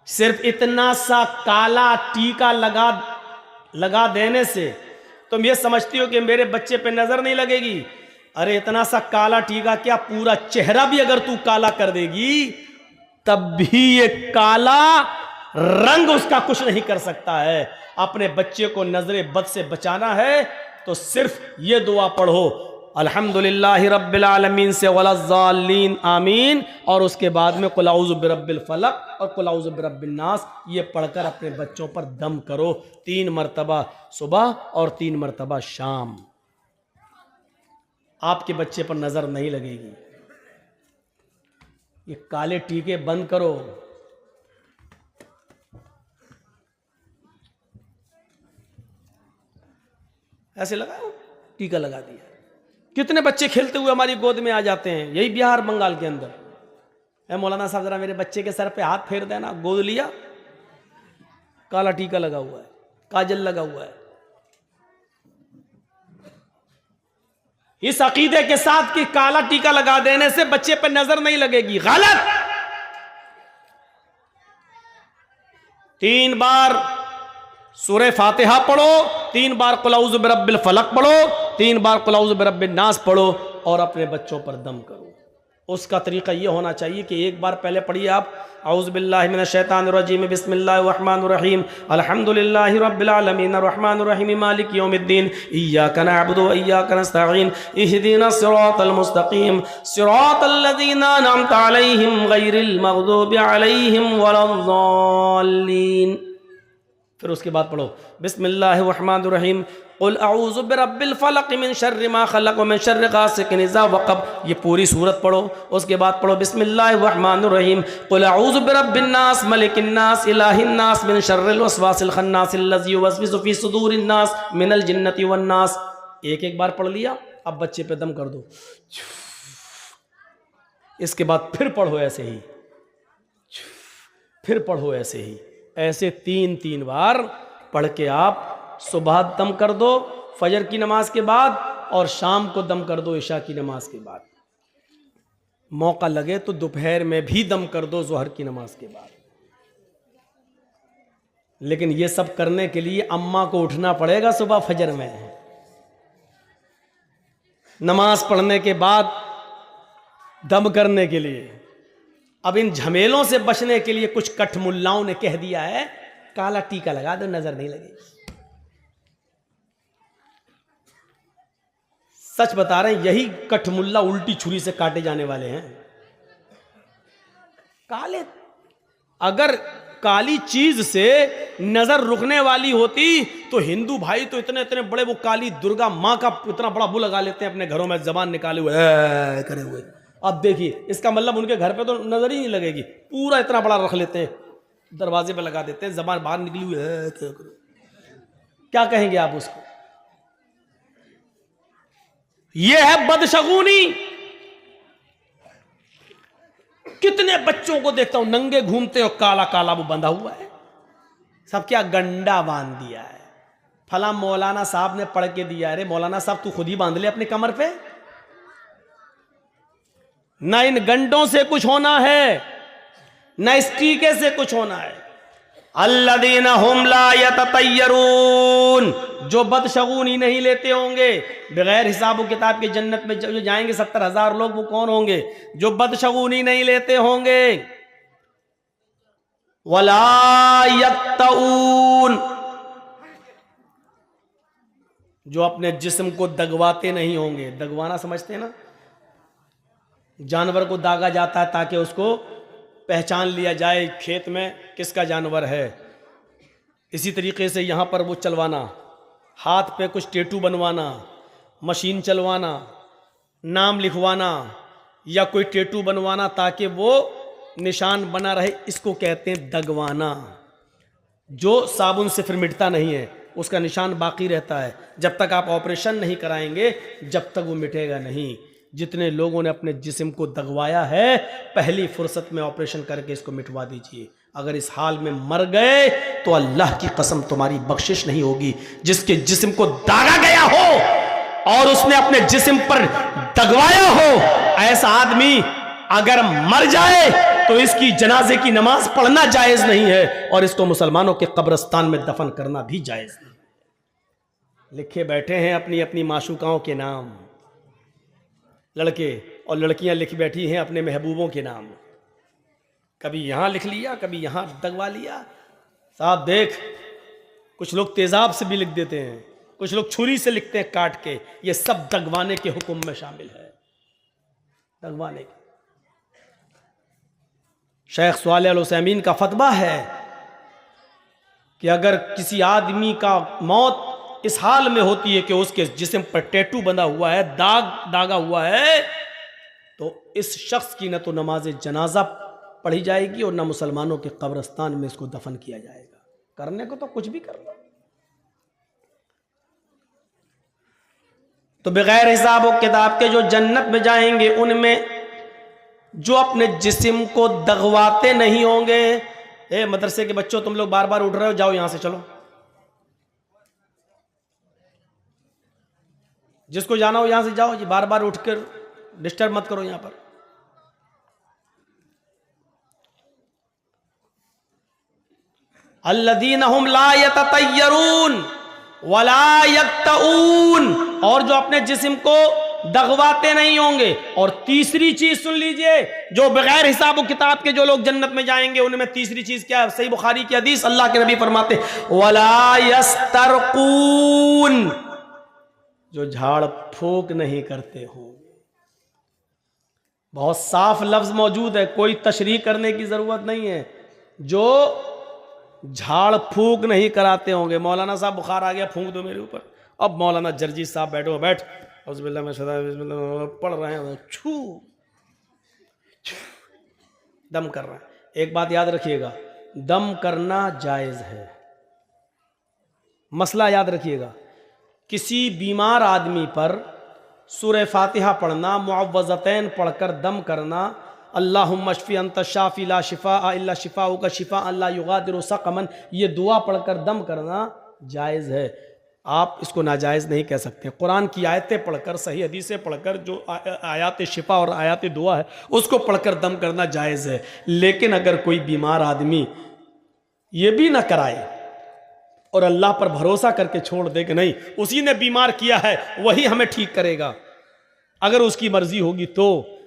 सिर्फ इतना सा काला टीका लगा देने से तुम ये समझती हो कि मेरे बच्चे पे नजर नहीं लगेगी। अरे इतना सा काला टीका क्या, पूरा चेहरा भी अगर तू काला कर देगी तब भी ये काला रंग उसका कुछ नहीं कर सकता है। अपने बच्चे को नजरे बद से बचाना है तो सिर्फ ये दुआ पढ़ो, अल्हम्दुलिल्लाहि रब्बिल आलमीन से वलज़्ज़ालीन आमीन, और उसके बाद में कुल औज़ु बिरब्बिल फलक और कुल औज़ु बिरब्बिन नास, ये पढ़कर अपने बच्चों पर दम करो 3 मरतबा सुबह और 3 मरतबा शाम। आपके बच्चे पर नजर नहीं लगेगी। ये काले टीके बंद करो। ऐसे लगाओ, टीका लगा दिया। कितने बच्चे खेलते हुए हमारी गोद में आ जाते हैं, यही बिहार बंगाल के अंदर। ए मौलाना साहब जरा मेरे बच्चे के सर पे हाथ फेर देना, गोद लिया, काला टीका लगा हुआ है, काजल लगा हुआ है। इस अकीदे के साथ कि काला टीका लगा देने से बच्चे पर नजर नहीं लगेगी, गलत। 3 बार सूरह फातिहा पढ़ो, 3 बार कुल औज़ु बिरब्बिल फलक पढ़ो, 3 बार कुल औज़ु बिरब्बिन नास पढ़ो और अपने बच्चों पर दम करो। उसका तरीका ये होना चाहिए कि एक बार पहले पढ़िए आप औज़ु बिल्लाहि मिनश शैतानिर रजीम बिस्मिल्लाहिर रहमानिर रहीम अल्हम्दुलिल्लाहि रब्बिल आलमीन अर्रहमानिर रहीम मालिकि यौमिद्दीन इय्याका नअबुदु व इय्याका नस्तईन इहदिनस सिरातल मुस्तकीम सिरातल लज़ीना अनअमता अलैहिम गैरिल मग़दूबि अलैहिम वलज़्ज़ालीन। फिर उसके बाद पढ़ो बिस्मिल्लाहिर रहमानिर रहीम कुल अऊज़ु बिरब्बिल फलक मिन शर्रि मा खलक़ व मिन शर्रि गासिकिन इज़ा वक़ब। ये पूरी सूरत पढ़ो। उसके बाद पढ़ो बिस्मिल्लाहिर रहमानिर रहीम कुल अऊज़ु बिरब्बिन नास मलिकिन नास इलाहिन नास मिन शर्रिल वसवासिल खन्नास अल्लज़ी युवस्विसु फ़ी सुदूरिन नास मिनल जिन्नति वन नास। एक बार पढ़ लिया, अब बच्चे पे दम कर दो। इसके बाद फिर पढ़ो ऐसे ही, फिर पढ़ो ऐसे ही, ऐसे 3 बार पढ़ के आप सुबह दम कर दो फजर की नमाज के बाद, और शाम को दम कर दो इशा की नमाज के बाद। मौका लगे तो दोपहर में भी दम कर दो ज़ोहर की नमाज के बाद। लेकिन ये सब करने के लिए अम्मा को उठना पड़ेगा सुबह फजर में, नमाज पढ़ने के बाद दम करने के लिए। अब इन झमेलों से बचने के लिए कुछ कठमुल्लाओं ने कह दिया है काला टीका लगा दो, नजर नहीं लगेगी। सच बता रहे हैं, यही कठमुल्ला उल्टी छुरी से काटे जाने वाले हैं। काले, अगर काली चीज से नजर रुकने वाली होती तो हिंदू भाई तो इतने इतने बड़े वो काली दुर्गा मां का इतना बड़ा वो लगा लेते हैं अपने घरों में, जबान निकाले हुए करे हुए। अब देखिए, इसका मतलब उनके घर पे तो नजर ही नहीं लगेगी, पूरा इतना बड़ा रख लेते हैं, दरवाजे पे लगा देते हैं, जबान बाहर निकली हुई है। क्या कहेंगे आप उसको? यह है बदशगुनी। कितने बच्चों को देखता हूं नंगे घूमते और काला काला वो बंधा हुआ है, सब क्या गंडा बांध दिया है। फला मौलाना साहब ने पढ़ के दिया। अरे मौलाना साहब तू खुद ही बांध ले अपने कमर पे। ना इन गंडों से कुछ होना है, ना इस टीके से कुछ होना है। अल्लदीना हुम ला यततय्यरून, जो बदशगुनी नहीं लेते होंगे, बगैर हिसाब किताब के जन्नत में जो जाएंगे 70,000 लोग, वो कौन होंगे? जो बदशगुनी नहीं लेते होंगे। वला यक्तऊन, जो अपने जिस्म को दगवाते नहीं होंगे। दगवाना समझते हैं ना, जानवर को दागा जाता है ताकि उसको पहचान लिया जाए खेत में किसका जानवर है। इसी तरीके से यहाँ पर वो चलवाना, हाथ पे कुछ टेटू बनवाना, मशीन चलवाना, नाम लिखवाना या कोई टेटू बनवाना ताकि वो निशान बना रहे, इसको कहते हैं दगवाना। जो साबुन से फिर मिटता नहीं है, उसका निशान बाकी रहता है। जब तक आप ऑपरेशन नहीं कराएंगे जब तक वो मिटेगा नहीं। जितने लोगों ने अपने जिस्म को दगवाया है, पहली फुर्सत में ऑपरेशन करके इसको मिटवा दीजिए। अगर इस हाल में मर गए तो अल्लाह की कसम तुम्हारी बख्शिश नहीं होगी। जिसके जिस्म को दागा गया हो और उसने अपने जिस्म पर दगवाया हो, ऐसा आदमी अगर मर जाए तो इसकी जनाजे की नमाज पढ़ना जायज नहीं है और इसको मुसलमानों के कब्रिस्तान में दफन करना भी जायज नहीं। लिखे बैठे हैं अपनी अपनी माशूकाओं के नाम, लड़के और लड़कियां लिख बैठी हैं अपने महबूबों के नाम। कभी यहां लिख लिया, कभी यहां दगवा लिया। साहब देख, कुछ लोग तेजाब से भी लिख देते हैं, कुछ लोग छुरी से लिखते हैं काट के। ये सब दगवाने के हुक्म में शामिल है, दगवाने के। शेख सालेह अल उसैमीन का फतवा है कि अगर किसी आदमी का मौत इस हाल में होती है कि उसके जिस्म पर टैटू बंधा हुआ है, दागा हुआ है, तो इस शख्स की न तो नमाज जनाजा पढ़ी जाएगी और न मुसलमानों के कब्रिस्तान में इसको दफन किया जाएगा। करने को तो कुछ भी कर लो। तो बगैर हिसाब और किताब के जो जन्नत में जाएंगे, उनमें जो अपने जिस्म को दगवाते नहीं होंगे। ए मदरसे के बच्चों, तुम लोग बार बार उठ रहे हो, जाओ यहां से चलो। जिसको जाना हो यहां से जाओ, जी बार बार उठकर डिस्टर्ब मत करो यहां पर। अल्लदीना हुम ला यततय्यरून वला यक्तऊन, और जो अपने जिस्म को दगवाते नहीं होंगे। और तीसरी चीज सुन लीजिए, जो बगैर हिसाब किताब के जो लोग जन्नत में जाएंगे, उनमें तीसरी चीज क्या है? सही बुखारी की हदीस, अल्लाह के नबी फरमाते वला यस्तरकून, जो झाड़ फूक नहीं करते होंगे। बहुत साफ लफ्ज मौजूद है, कोई तशरीह करने की जरूरत नहीं है। जो झाड़ फूक नहीं कराते होंगे। मौलाना साहब बुखार आ गया, फूंक दो मेरे ऊपर। अब मौलाना जर्जी साहब बैठो, बैठ, पढ़ रहे हैं, छू दम कर रहे हैं। एक बात याद रखिएगा, दम करना जायज है। मसला याद रखिएगा, किसी बीमार आदमी पर सूरह फातिहा पढ़ना, मुअव्वज़तैन पढ़कर दम करना, अल्लाहुम्मा शफ़ी अंत शाफ़ी ला शिफ़ा इल्ला शिफ़ाउ का शिफ़ा अल्ला युगादिरु सक़मन, ये दुआ पढ़कर दम करना जायज़ है। आप इसको नाजायज़ नहीं कह सकते। कुरान की आयतें पढ़कर, सही हदीसें पढ़कर, जो आयात शिफ़ा और आयात दुआ है उसको पढ़कर दम करना जायज़ है। लेकिन अगर कोई बीमार आदमी ये भी ना कराए और अल्लाह पर भरोसा करके छोड़ दे कि नहीं उसी ने बीमार किया है, वही हमें ठीक करेगा, अगर उसकी मर्जी होगी तो,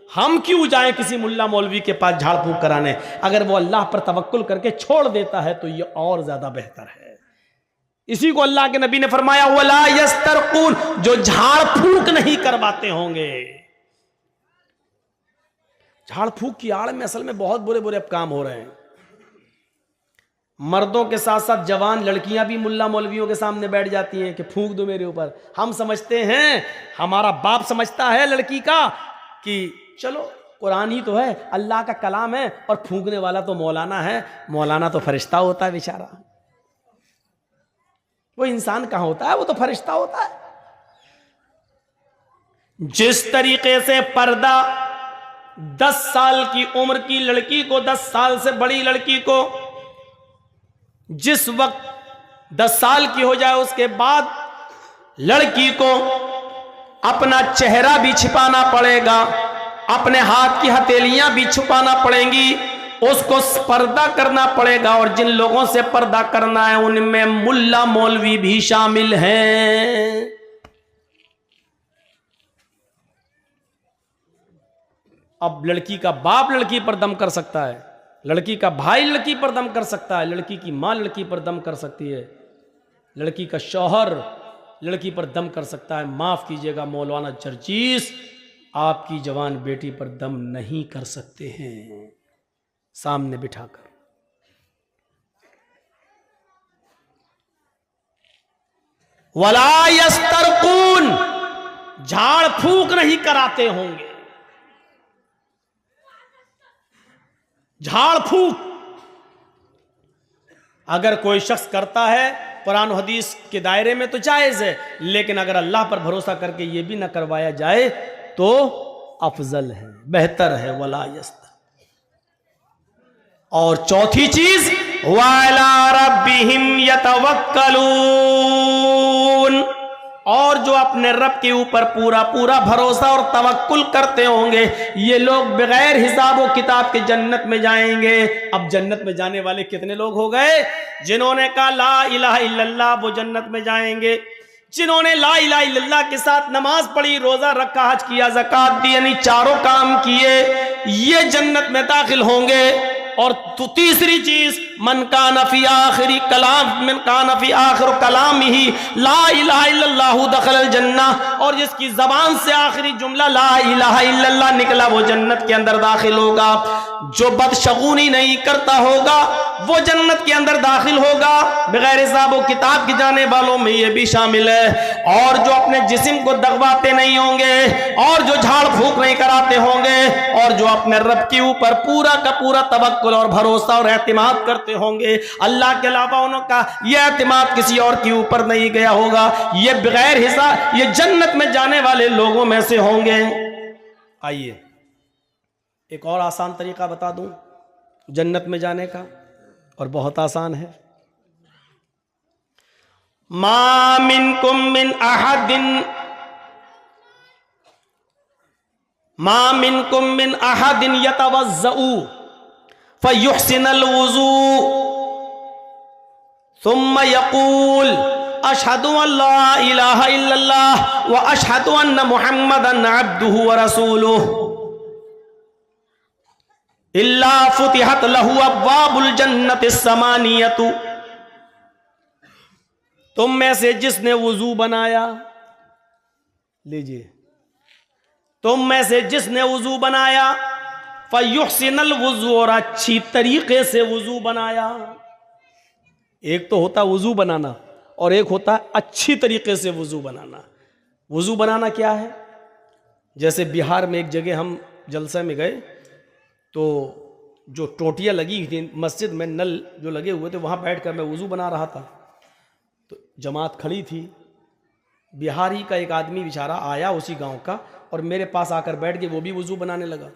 हम क्यों जाएं किसी मुल्ला मौलवी के पास झाड़ फूक कराने? अगर वो अल्लाह पर तवक्कुल करके छोड़ देता है तो ये और ज्यादा बेहतर है। इसी को अल्लाह के नबी ने फरमाया, वला यस्तरकून, जो झाड़ फूक नहीं करवाते होंगे। झाड़ फूक की आड़ में असल में बहुत बुरे बुरे काम हो रहे हैं। मर्दों के साथ साथ जवान लड़कियां भी मुल्ला मौलवियों के सामने बैठ जाती हैं कि फूंक दो मेरे ऊपर। हम समझते हैं, हमारा बाप समझता है लड़की का कि चलो कुरान ही तो है, अल्लाह का कलाम है, और फूंकने वाला तो मौलाना है। मौलाना तो फरिश्ता होता है बेचारा, वो इंसान कहां होता है, वो तो फरिश्ता होता है। जिस तरीके से पर्दा 10 साल की उम्र की लड़की को, 10 साल से बड़ी लड़की को जिस वक्त 10 साल की हो जाए उसके बाद लड़की को अपना चेहरा भी छिपाना पड़ेगा, अपने हाथ की हथेलियां भी छुपाना पड़ेंगी, उसको पर्दा करना पड़ेगा। और जिन लोगों से पर्दा करना है उनमें मुल्ला मौलवी भी शामिल हैं। अब लड़की का बाप लड़की पर दम कर सकता है, लड़की का भाई लड़की पर दम कर सकता है, लड़की की मां लड़की पर दम कर सकती है, लड़की का शौहर लड़की पर दम कर सकता है। माफ कीजिएगा मौलाना जर्जीस, आपकी जवान बेटी पर दम नहीं कर सकते हैं सामने बिठाकर। वला यस्तरकून, झाड़ फूक नहीं कराते होंगे। झाड़ फूक अगर कोई शख्स करता है कुरान और हदीस के दायरे में तो जायज है, लेकिन अगर अल्लाह पर भरोसा करके ये भी ना करवाया जाए तो अफजल है, बेहतर है। वला यस्त। और चौथी चीज, वाला रब्बिहिम यतवक्कलून, और जो अपने रब के ऊपर पूरा पूरा भरोसा और तवक्कुल करते होंगे, ये लोग बगैर हिसाब व किताब के जन्नत में जाएंगे। अब जन्नत में जाने वाले कितने लोग हो गए? जिन्होंने कहा ला इलाहा इल्लल्लाह वो जन्नत में जाएंगे। जिन्होंने ला इलाहा इल्लल्लाह के साथ नमाज पढ़ी, रोजा रखा, हज किया, ज़कात दी, यानी चारों काम किए, ये जन्नत में दाखिल होंगे। और तो तीसरी चीज, मन काना फी आखिरी कलाम, मन काना फी आखिर कलाम ही ला इलाहा इल्लल्लाहु दखलल जन्ना, और जिसकी जबान से आखिरी जुमला ला इलाहा इल्लल्लाह निकला वो जन्नत के अंदर दाखिल होगा। जो बदशगुनी नहीं करता होगा वो जन्नत के अंदर दाखिल होगा। बगैर हिसाब व किताब की जाने वालों में ये भी शामिल है। और जो अपने जिस्म को दगवाते नहीं होंगे, और जो झाड़ फूक नहीं कराते होंगे, और जो अपने रब के ऊपर पूरा का पूरा तवक्कुल और भरोसा और एतमाद करते होंगे, अल्लाह के अलावा उनका यह एतमाद किसी और के ऊपर नहीं गया होगा, ये बगैर हिसाब ये जन्नत में जाने वाले लोगों में से होंगे। आइए एक और आसान तरीका बता दूं जन्नत में जाने का, और बहुत आसान है। मा मिनकुम मिन अहदिन, मा मिनकुम मिन अहदिन यतवज़्ज़उ फयुहसिनुल वुज़ू सुम्मा यक़ूल अशहदु अल्ला इलाहा इल्लल्लाह व अशहदु अन्ना मुहम्मदन अब्दुहु व रसूलुहु इल्ला फुतिहत लहु अब्वाबुल जन्नति समानियतु। तुम में से जिसने वुजू बनाया, लीजिए, तुम में से जिसने वुजू बनाया, फयुहसिनुल वुज़ू, और अच्छी तरीके से वुजू बनाया। एक तो होता वुजू बनाना और एक होता अच्छी तरीके से वुजू बनाना। वुजू बनाना क्या है? जैसे बिहार में एक जगह हम जलसे में गए तो जो टोटियाँ लगी थी मस्जिद में, नल जो लगे हुए थे, वहाँ बैठकर मैं वुजू बना रहा था। तो जमात खड़ी थी, बिहारी का एक आदमी बेचारा आया उसी गांव का, और मेरे पास आकर बैठ के वो भी वुजू बनाने लगा।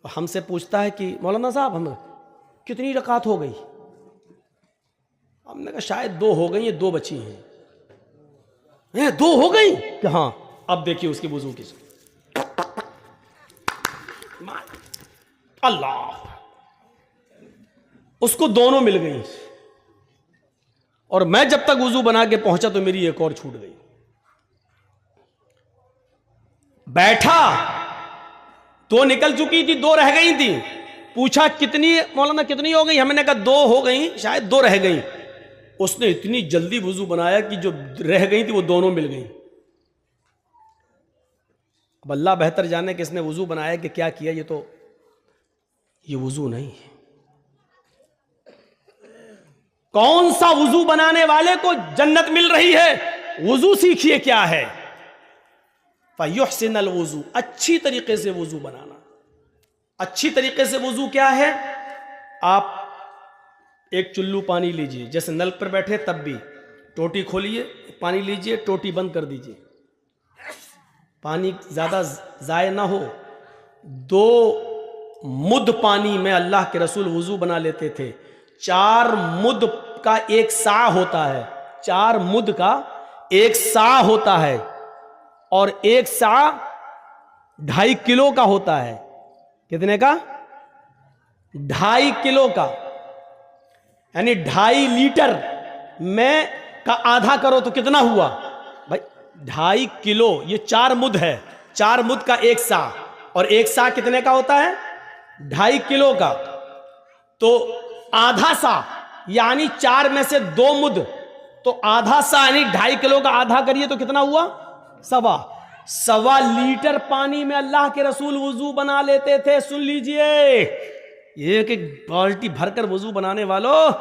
हमसे पूछता है कि मौलाना साहब हमें कितनी रकात हो गई? हमने कहा शायद 2 हो गई, ये 2 बची हैं। 2 हो गई? कि हाँ। अब देखिए उसके वुजू की, अल्लाह, उसको दोनों मिल गई। और मैं जब तक वुजू बना के पहुंचा तो मेरी एक और छूट गई। बैठा दो निकल चुकी थी, दो रह गई थी। पूछा कितनी मौलाना, कितनी हो गई? हमने कहा दो हो गई, शायद दो रह गई। उसने इतनी जल्दी वुजू बनाया कि जो रह गई थी वो दोनों मिल गई। अब अल्लाह बेहतर जाने कि इसने वुजू बनाया कि क्या किया, ये वुजू नहीं है। कौन सा वुजू बनाने वाले को जन्नत मिल रही है? वुजू सीखिए क्या है। फयुहसिनल वुजू, अच्छी तरीके से वुजू बनाना। अच्छी तरीके से वुजू क्या है? आप एक चुल्लू पानी लीजिए, जैसे नल पर बैठे तब भी, टोटी खोलिए, पानी लीजिए, टोटी बंद कर दीजिए, पानी ज्यादा जाया ना हो। 2 मुद्द पानी में अल्लाह के रसूल वुजू बना लेते थे। 4 मुद्द का एक सा होता है, 4 मुद्द का एक सा होता है, और एक सा 2.5 किलो का होता है। कितने का? 2.5 किलो का, यानी 2.5 लीटर में का आधा करो तो कितना हुआ भाई? 2.5 किलो। ये 4 मुद्द है, 4 मुद्द का एक सा, और एक सा कितने का होता है? 2.5 किलो का। तो आधा सा यानी 4 में से 2 मुद्द, तो आधा सा यानी 2.5 किलो का आधा करिए तो कितना हुआ? सवा लीटर पानी में अल्लाह के रसूल वुजू बना लेते थे। सुन लीजिए, एक एक बाल्टी भरकर वुजू बनाने वालों,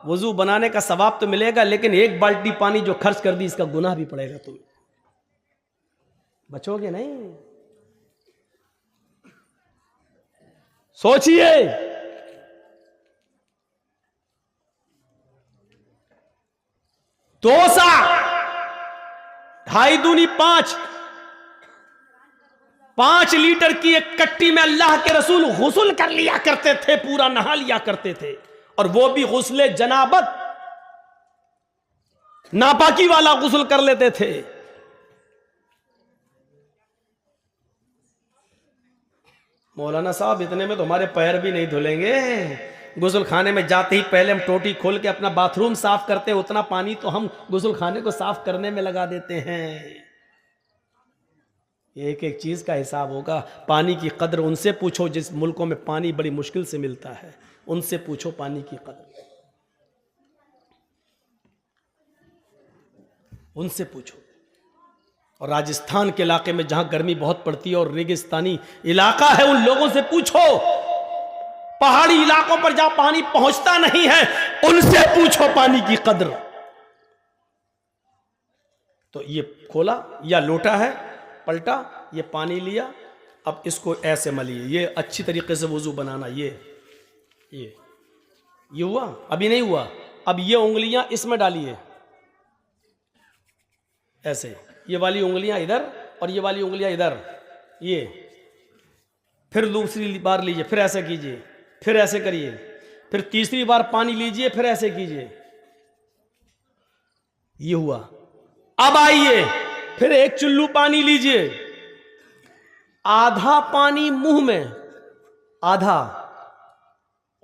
वुजू बनाने का सवाब तो मिलेगा, लेकिन एक बाल्टी पानी जो खर्च कर दी इसका गुनाह भी पड़ेगा। तुम्हें बचोगे नहीं। सोचिए, दो सा 2.5 दूनी 5 लीटर की एक कट्टी में अल्लाह के रसूल गुस्ल कर लिया करते थे, पूरा नहा लिया करते थे, और वो भी गुस्ले जनाबत, नापाकी वाला गुस्ल कर लेते थे। मौलाना साहब इतने में तो हमारे पैर भी नहीं धुलेंगे। गुस्ल खाने में जाते ही पहले हम टोटी खोल के अपना बाथरूम साफ करते हैं, उतना पानी तो हम गुस्ल खाने को साफ करने में लगा देते हैं। एक एक चीज का हिसाब होगा। पानी की कदर उनसे पूछो जिस मुल्कों में पानी बड़ी मुश्किल से मिलता है, उनसे पूछो पानी की कदर, उनसे पूछो। और राजस्थान के इलाके में जहां गर्मी बहुत पड़ती है और रेगिस्तानी इलाका है, उन लोगों से पूछो। पहाड़ी इलाकों पर जहां पानी पहुंचता नहीं है, उनसे पूछो पानी की कदर। तो ये खोला या लोटा है, पलटा, ये पानी लिया, अब इसको ऐसे मलिए। ये अच्छी तरीके से वुजू बनाना। ये हुआ? अभी नहीं हुआ। अब ये उंगलियां इसमें डालिए ऐसे, ये वाली उंगलियां इधर और ये वाली उंगलियां इधर, ये। फिर दूसरी बार लीजिए, फिर ऐसे कीजिए, फिर ऐसे करिए, फिर तीसरी बार पानी लीजिए, फिर ऐसे कीजिए। ये हुआ। अब आइए, फिर एक चुल्लू पानी लीजिए, आधा पानी मुंह में, आधा,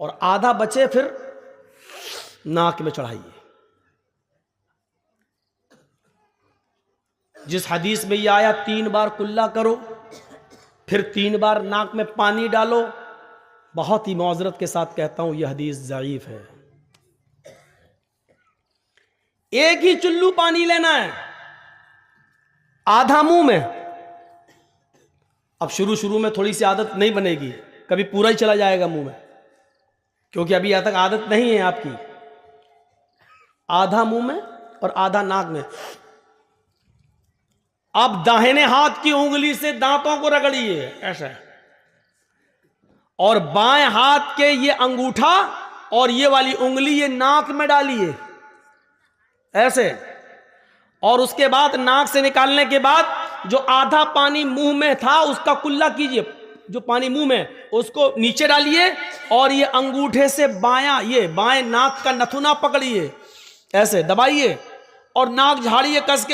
और आधा बचे फिर नाक में चढ़ाइए। जिस हदीस में ये आया 3 बार कुल्ला करो, फिर 3 बार नाक में पानी डालो, बहुत ही मौजरत के साथ कहता हूं यह हदीस ज़ईफ है। एक ही चुल्लू पानी लेना है, आधा मुंह में। अब शुरू में थोड़ी सी आदत नहीं बनेगी, कभी पूरा ही चला जाएगा मुंह में, क्योंकि अभी यहां तक आदत नहीं है आपकी। आधा मुंह में और आधा नाक में। अब दाहिने हाथ की उंगली से दांतों को रगड़िए ऐसा, और बाएं हाथ के ये अंगूठा और ये वाली उंगली ये नाक में डालिए ऐसे, और उसके बाद नाक से निकालने के बाद जो आधा पानी मुंह में था उसका कुल्ला कीजिए। जो पानी मुंह में उसको नीचे डालिए, और ये अंगूठे से ये बाएं नाक का नथुना पकड़िए, ऐसे दबाइए, और नाक झाड़िए कस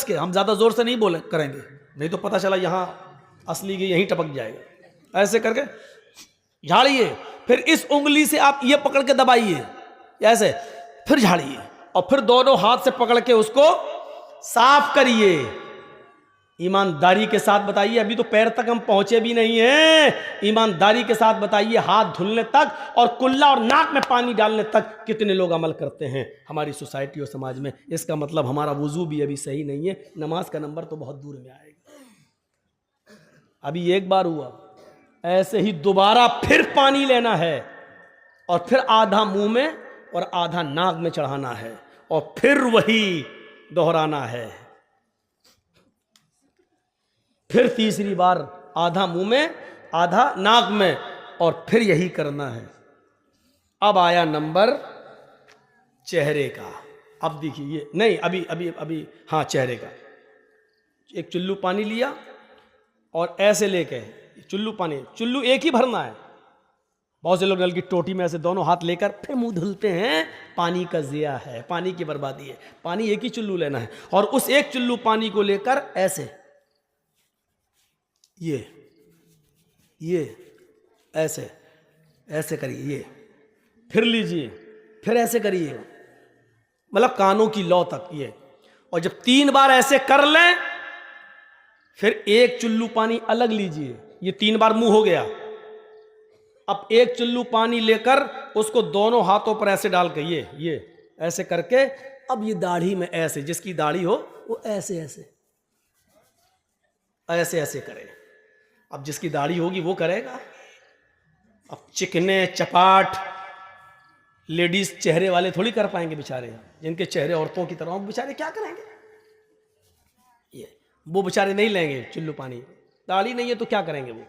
के। हम ज्यादा जोर से नहीं करेंगे, नहीं तो पता चला यहां असली की यहीं टपक जाएगा। ऐसे करके झाड़िए, फिर इस उंगली से आप ये पकड़ के दबाइए ऐसे, फिर झाड़िए, और फिर दोनों हाथ से पकड़ के उसको साफ करिए। ईमानदारी के साथ बताइए, अभी तो पैर तक हम पहुंचे भी नहीं हैं। ईमानदारी के साथ बताइए, हाथ धुलने तक और कुल्ला और नाक में पानी डालने तक कितने लोग अमल करते हैं हमारी सोसाइटी और समाज में। इसका मतलब हमारा वुजू भी अभी सही नहीं है, नमाज का नंबर तो बहुत दूर में आएगा। अभी एक बार हुआ, ऐसे ही दोबारा फिर पानी लेना है और फिर आधा मुंह में और आधा नाक में चढ़ाना है और फिर वही दोहराना है। फिर तीसरी बार आधा मुंह में आधा नाक में और फिर यही करना है। अब आया नंबर चेहरे का। अब देखिए ये नहीं, अभी अभी अभी हाँ, चेहरे का। एक चुल्लू पानी लिया और ऐसे लेके चुल्लू पानी, चुल्लू एक ही भरना है। बहुत से लोग नल की टोटी में ऐसे दोनों हाथ लेकर फिर मुंह धुलते हैं। पानी का ज़िया है, पानी की बर्बादी है। पानी एक ही चुल्लू लेना है और उस एक चुल्लू पानी को लेकर ऐसे ये ऐसे ऐसे करिए, ये फिर लीजिए, फिर ऐसे करिए, मतलब कानों की लौ तक ये। और जब 3 बार ऐसे कर लें फिर एक चुल्लू पानी अलग लीजिए। ये 3 बार मुंह हो गया। अब एक चुल्लू पानी लेकर उसको दोनों हाथों पर ऐसे डाल के ये ऐसे करके, अब ये दाढ़ी में ऐसे, जिसकी दाढ़ी हो वो ऐसे ऐसे ऐसे ऐसे करे। अब जिसकी दाढ़ी होगी वो करेगा। अब चिकने चपाट लेडीज चेहरे वाले थोड़ी कर पाएंगे बेचारे, जिनके चेहरे औरतों की तरह, बेचारे क्या करेंगे? वो बेचारे नहीं लेंगे चुल्लू पानी। दाढ़ी नहीं है तो क्या करेंगे वो?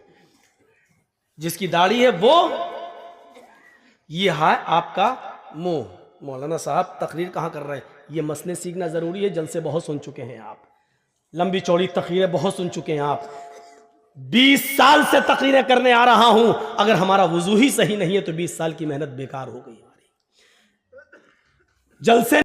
जिसकी दाढ़ी है वो, ये है आपका मुंह। मौलाना साहब तकरीर कहाँ कर रहे हैं? ये मसले सीखना जरूरी है। जलसे बहुत सुन चुके हैं आप, लंबी चौड़ी तकरीरें बहुत सुन चुके हैं आप। 20 साल से तकरीरें करने आ रहा हूं। अगर हमारा वुजू ही सही नहीं है तो 20 साल की मेहनत बेकार हो गई हमारी। जलसे